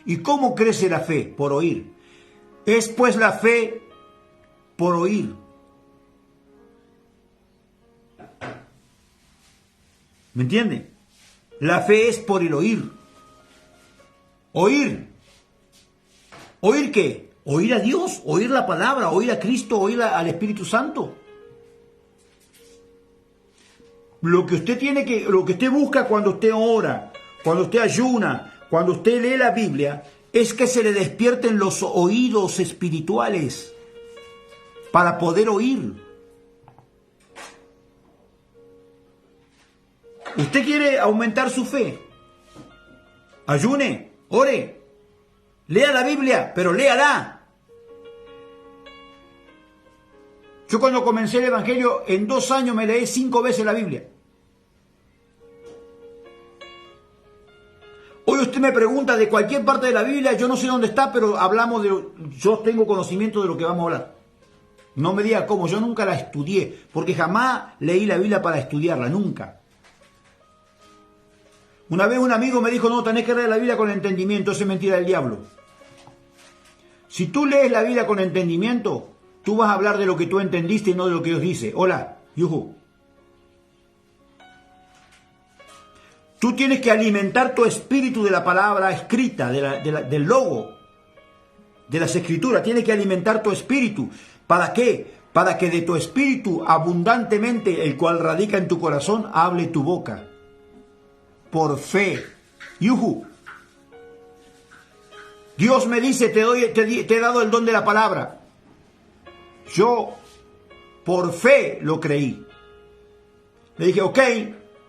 ¿Y cómo crece la fe? Por oír. Es pues la fe por oír. ¿Me entiende? La fe es por el oír. Oír. ¿Oír qué? Oír a Dios, oír la palabra, oír a Cristo, oír al Espíritu Santo. Lo que usted busca cuando usted ora, cuando usted ayuna, cuando usted lee la Biblia, es que se le despierten los oídos espirituales para poder oír. ¿Usted quiere aumentar su fe? Ayune, ore, lea la Biblia, pero léala. Yo cuando comencé el Evangelio, en 2 años me leí 5 veces la Biblia. Hoy usted me pregunta de cualquier parte de la Biblia, yo no sé dónde está, pero yo tengo conocimiento de lo que vamos a hablar. No me diga cómo, yo nunca la estudié, porque jamás leí la Biblia para estudiarla, nunca. Una vez un amigo me dijo, no, tenés que leer la Biblia con entendimiento, eso es mentira del diablo. Si tú lees la Biblia con entendimiento, tú vas a hablar de lo que tú entendiste y no de lo que Dios dice. Hola, yuhu. Tú tienes que alimentar tu espíritu de la palabra escrita, del logo, de las escrituras. Tienes que alimentar tu espíritu. ¿Para qué? Para que de tu espíritu abundantemente, el cual radica en tu corazón, hable tu boca. Por fe. Yuhu. Dios me dice, te he dado el don de la palabra. Yo por fe lo creí. Le dije, ok,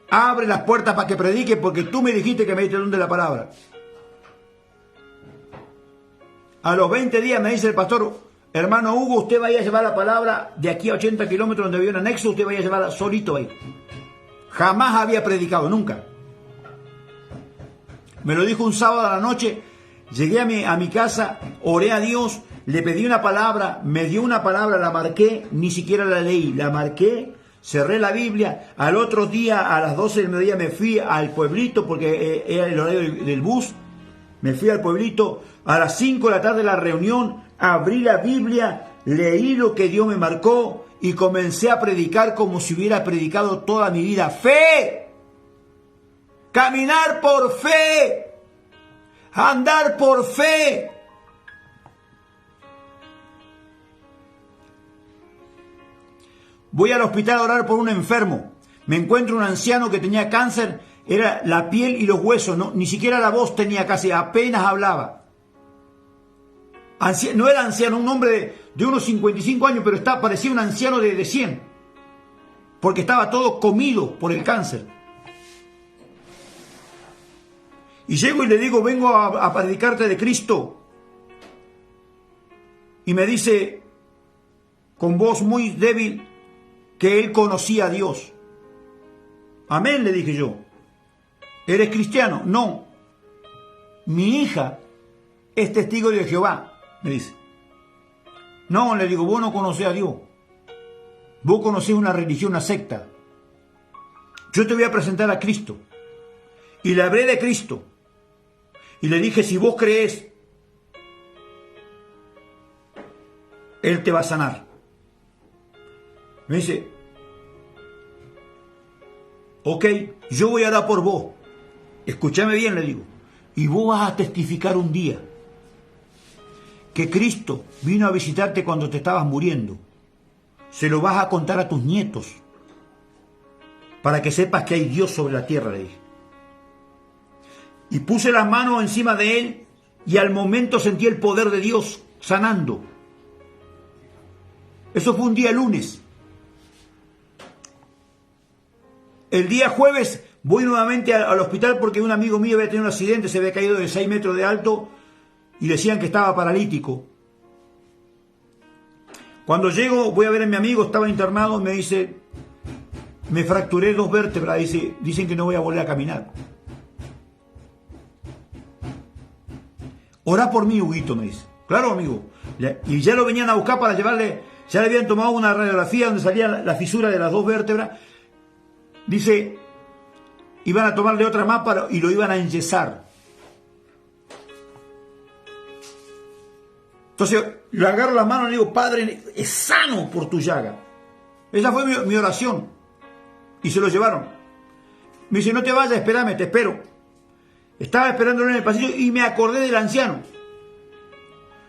abre las puertas para que predique porque tú me dijiste que me diste el don de la palabra. A los 20 días me dice el pastor, hermano Hugo, usted vaya a llevar la palabra de aquí a 80 kilómetros donde había un anexo, usted vaya a llevarla solito ahí. Jamás había predicado, nunca. Me lo dijo un sábado a la noche, llegué a mi casa, oré a Dios, le pedí una palabra, me dio una palabra, la marqué, ni siquiera la leí, la marqué, cerré la Biblia. Al otro día, a las 12 del mediodía, me fui al pueblito porque era el horario del bus. Me fui al pueblito, a las 5 de la tarde la reunión, abrí la Biblia, leí lo que Dios me marcó y comencé a predicar como si hubiera predicado toda mi vida. ¡Fe! Caminar por fe. Andar por fe. Voy al hospital a orar por un enfermo. Me encuentro un anciano que tenía cáncer. Era la piel y los huesos. No, ni siquiera la voz tenía casi. Apenas hablaba. No era anciano, un hombre de unos 55 años, pero parecía un anciano de 100. Porque estaba todo comido por el cáncer. Y llego y le digo, vengo a predicarte de Cristo. Y me dice, con voz muy débil, que él conocía a Dios. Amén, le dije yo. ¿Eres cristiano? No. Mi hija es testigo de Jehová, me dice. No, le digo, vos no conocés a Dios. Vos conocés una religión, una secta. Yo te voy a presentar a Cristo. Y le hablé de Cristo. Y le dije, si vos crees, Él te va a sanar. Me dice, ok, yo voy a dar por vos. Escúchame bien, le digo. Y vos vas a testificar un día que Cristo vino a visitarte cuando te estabas muriendo. Se lo vas a contar a tus nietos para que sepas que hay Dios sobre la tierra, le dije. Y puse las manos encima de él y al momento sentí el poder de Dios sanando. Eso fue un día lunes. El día jueves voy nuevamente al hospital porque un amigo mío había tenido un accidente, se había caído de 6 metros de alto y decían que estaba paralítico. Cuando llego, voy a ver a mi amigo, estaba internado, me dice, me fracturé 2 vértebras, dicen que no voy a volver a caminar. Orá por mí, Huguito, me dice. Claro, amigo. Y ya lo venían a buscar para llevarle, ya le habían tomado una radiografía donde salía la fisura de las 2 vértebras. Dice, iban a tomarle otra más y lo iban a enyesar. Entonces, le agarro la mano y le digo, Padre, es sano por tu llaga. Esa fue mi oración. Y se lo llevaron. Me dice, no te vayas, espérame, te espero. Estaba esperándolo en el pasillo y me acordé del anciano.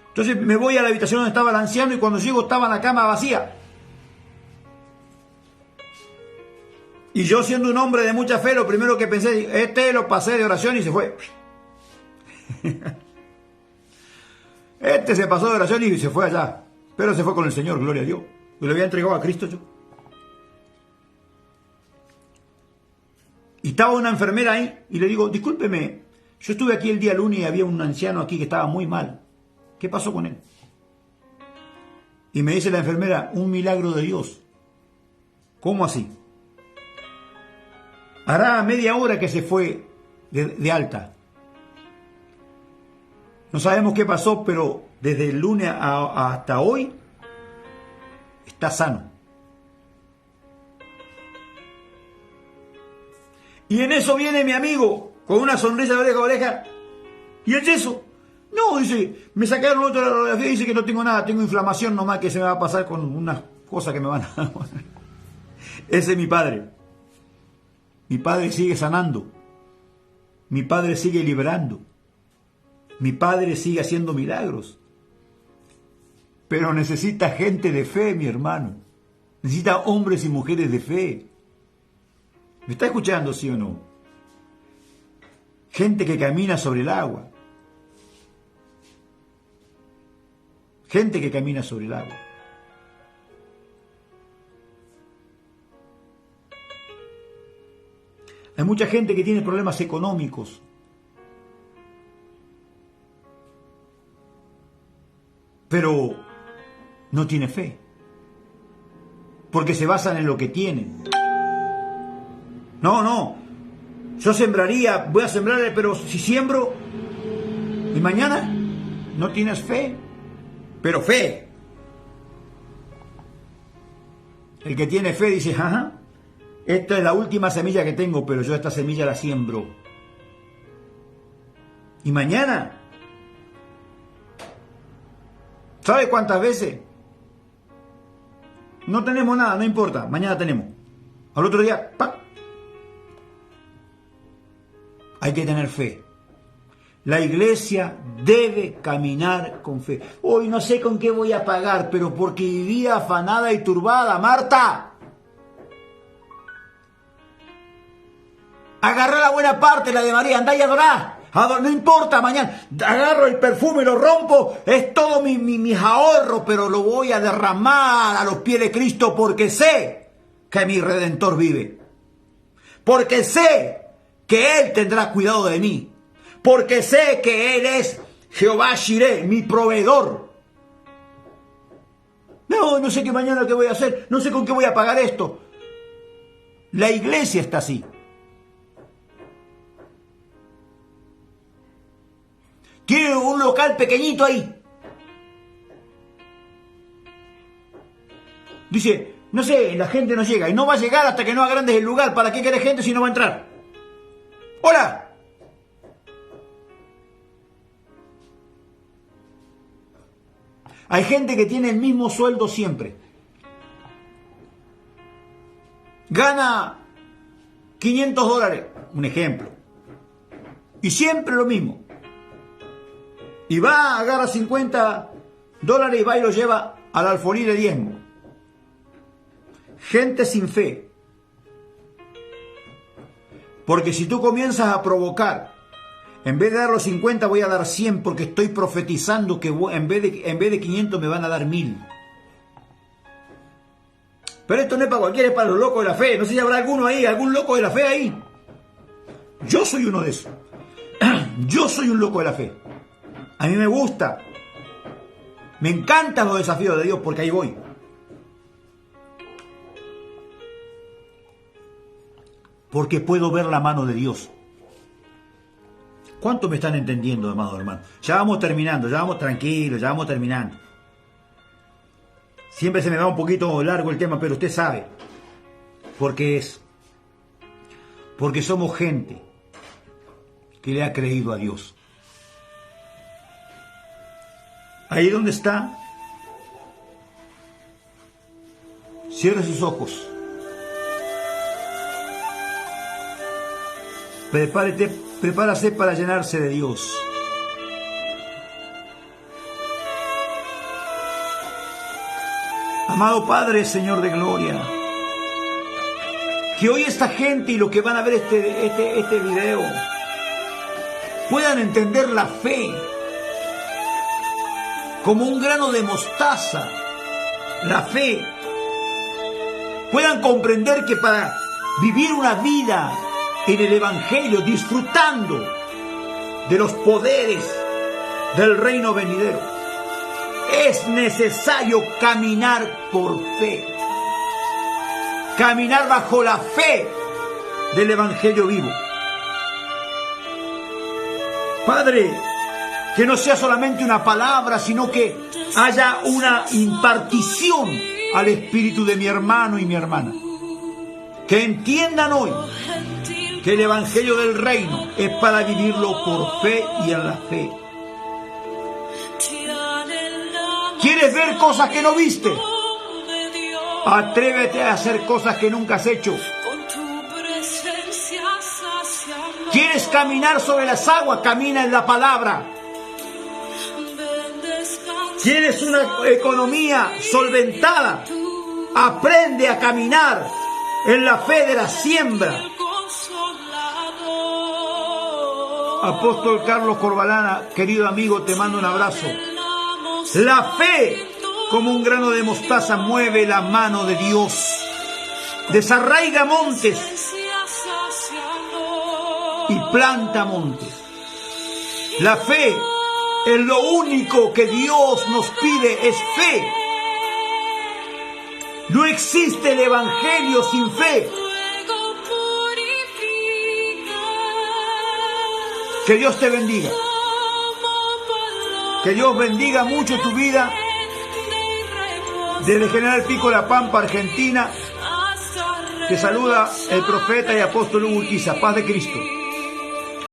Entonces me voy a la habitación donde estaba el anciano y cuando llego estaba la cama vacía. Y yo, siendo un hombre de mucha fe, lo primero que pensé, lo pasé de oración y se fue. Se pasó de oración y se fue allá. Pero se fue con el Señor, gloria a Dios. Yo le había entregado a Cristo yo. Y estaba una enfermera ahí y le digo, discúlpeme, yo estuve aquí el día lunes y había un anciano aquí que estaba muy mal. ¿Qué pasó con él? Y me dice la enfermera, un milagro de Dios. ¿Cómo así? Hará media hora que se fue de alta. No sabemos qué pasó, pero desde el lunes hasta hoy está sano. Y en eso viene mi amigo, con una sonrisa de oreja a oreja. ¿Y el yeso? No, dice, me sacaron otra radiografía y dice que no tengo nada, tengo inflamación nomás que se me va a pasar con unas cosas que me van a... Ese es mi padre. Mi padre sigue sanando. Mi padre sigue liberando. Mi padre sigue haciendo milagros. Pero necesita gente de fe, mi hermano. Necesita hombres y mujeres de fe. ¿Me está escuchando, sí o no? Gente que camina sobre el agua. gente que camina sobre el agua. Hay mucha gente que tiene problemas económicos. Pero no tiene fe. Porque se basan en lo que tienen. No. Yo sembraría, voy a sembrar, pero si siembro y mañana no tienes fe. Pero fe. El que tiene fe dice, ajá, esta es la última semilla que tengo, pero yo esta semilla la siembro. Y mañana, ¿sabe cuántas veces? No tenemos nada, no importa, mañana tenemos. Al otro día, ¡pac! Hay que tener fe. La iglesia debe caminar con fe. Hoy no sé con qué voy a pagar, pero porque vivía afanada y turbada. Marta, agarrá la buena parte, la de María, andá y adorá. No importa, mañana agarro el perfume y lo rompo, es todo mis ahorros, pero lo voy a derramar a los pies de Cristo porque sé que mi Redentor vive. Porque sé que Él tendrá cuidado de mí. Porque sé que Él es Jehová Shireh, mi proveedor. No sé qué mañana qué voy a hacer, no sé con qué voy a pagar esto. La iglesia está así. Tiene un local pequeñito ahí. Dice, no sé, la gente no llega. Y no va a llegar hasta que no agrandes el lugar. ¿Para qué querés gente si no va a entrar? ¡Hola! Hay gente que tiene el mismo sueldo siempre. Gana $500, un ejemplo. Y siempre lo mismo. Y va, agarra $50 y va y lo lleva al alfolí de diezmo. Gente sin fe. Porque si tú comienzas a provocar, en vez de dar los 50 voy a dar 100 porque estoy profetizando que en vez de 500 me van a dar 1000. Pero esto no es para cualquiera, es para los locos de la fe. No sé si habrá alguno ahí, algún loco de la fe ahí. Yo soy uno de esos. Yo soy un loco de la fe. A mí me gusta. Me encantan los desafíos de Dios porque ahí voy. Porque puedo ver la mano de Dios. ¿Cuánto me están entendiendo, amados hermanos? Ya vamos terminando, ya vamos tranquilos, ya vamos terminando. Siempre se me va un poquito largo el tema, pero usted sabe. Porque somos gente que le ha creído a Dios. Ahí donde está, cierre sus ojos. Prepárase para llenarse de Dios. Amado Padre, Señor de gloria, que hoy esta gente y los que van a ver este video puedan entender la fe como un grano de mostaza. La fe. Puedan comprender que para vivir una vida en el Evangelio, disfrutando de los poderes del reino venidero, es necesario caminar por fe. Caminar bajo la fe del Evangelio vivo. Padre, que no sea solamente una palabra, sino que haya una impartición al espíritu de mi hermano y mi hermana. Que entiendan hoy que el Evangelio del Reino es para vivirlo por fe y en la fe. ¿Quieres ver cosas que no viste? Atrévete a hacer cosas que nunca has hecho. ¿Quieres caminar sobre las aguas? Camina en la palabra. ¿Quieres una economía solventada? Aprende a caminar en la fe de la siembra. Apóstol Carlos Corbalana, querido amigo, te mando un abrazo. La fe, como un grano de mostaza, mueve la mano de Dios. Desarraiga montes y planta montes. La fe es lo único que Dios nos pide, es fe. No existe el evangelio sin fe. Que Dios te bendiga. Que Dios bendiga mucho tu vida. Desde General Pico, La Pampa, Argentina, te saluda el profeta y apóstol Hugo Urquiza. Paz de Cristo.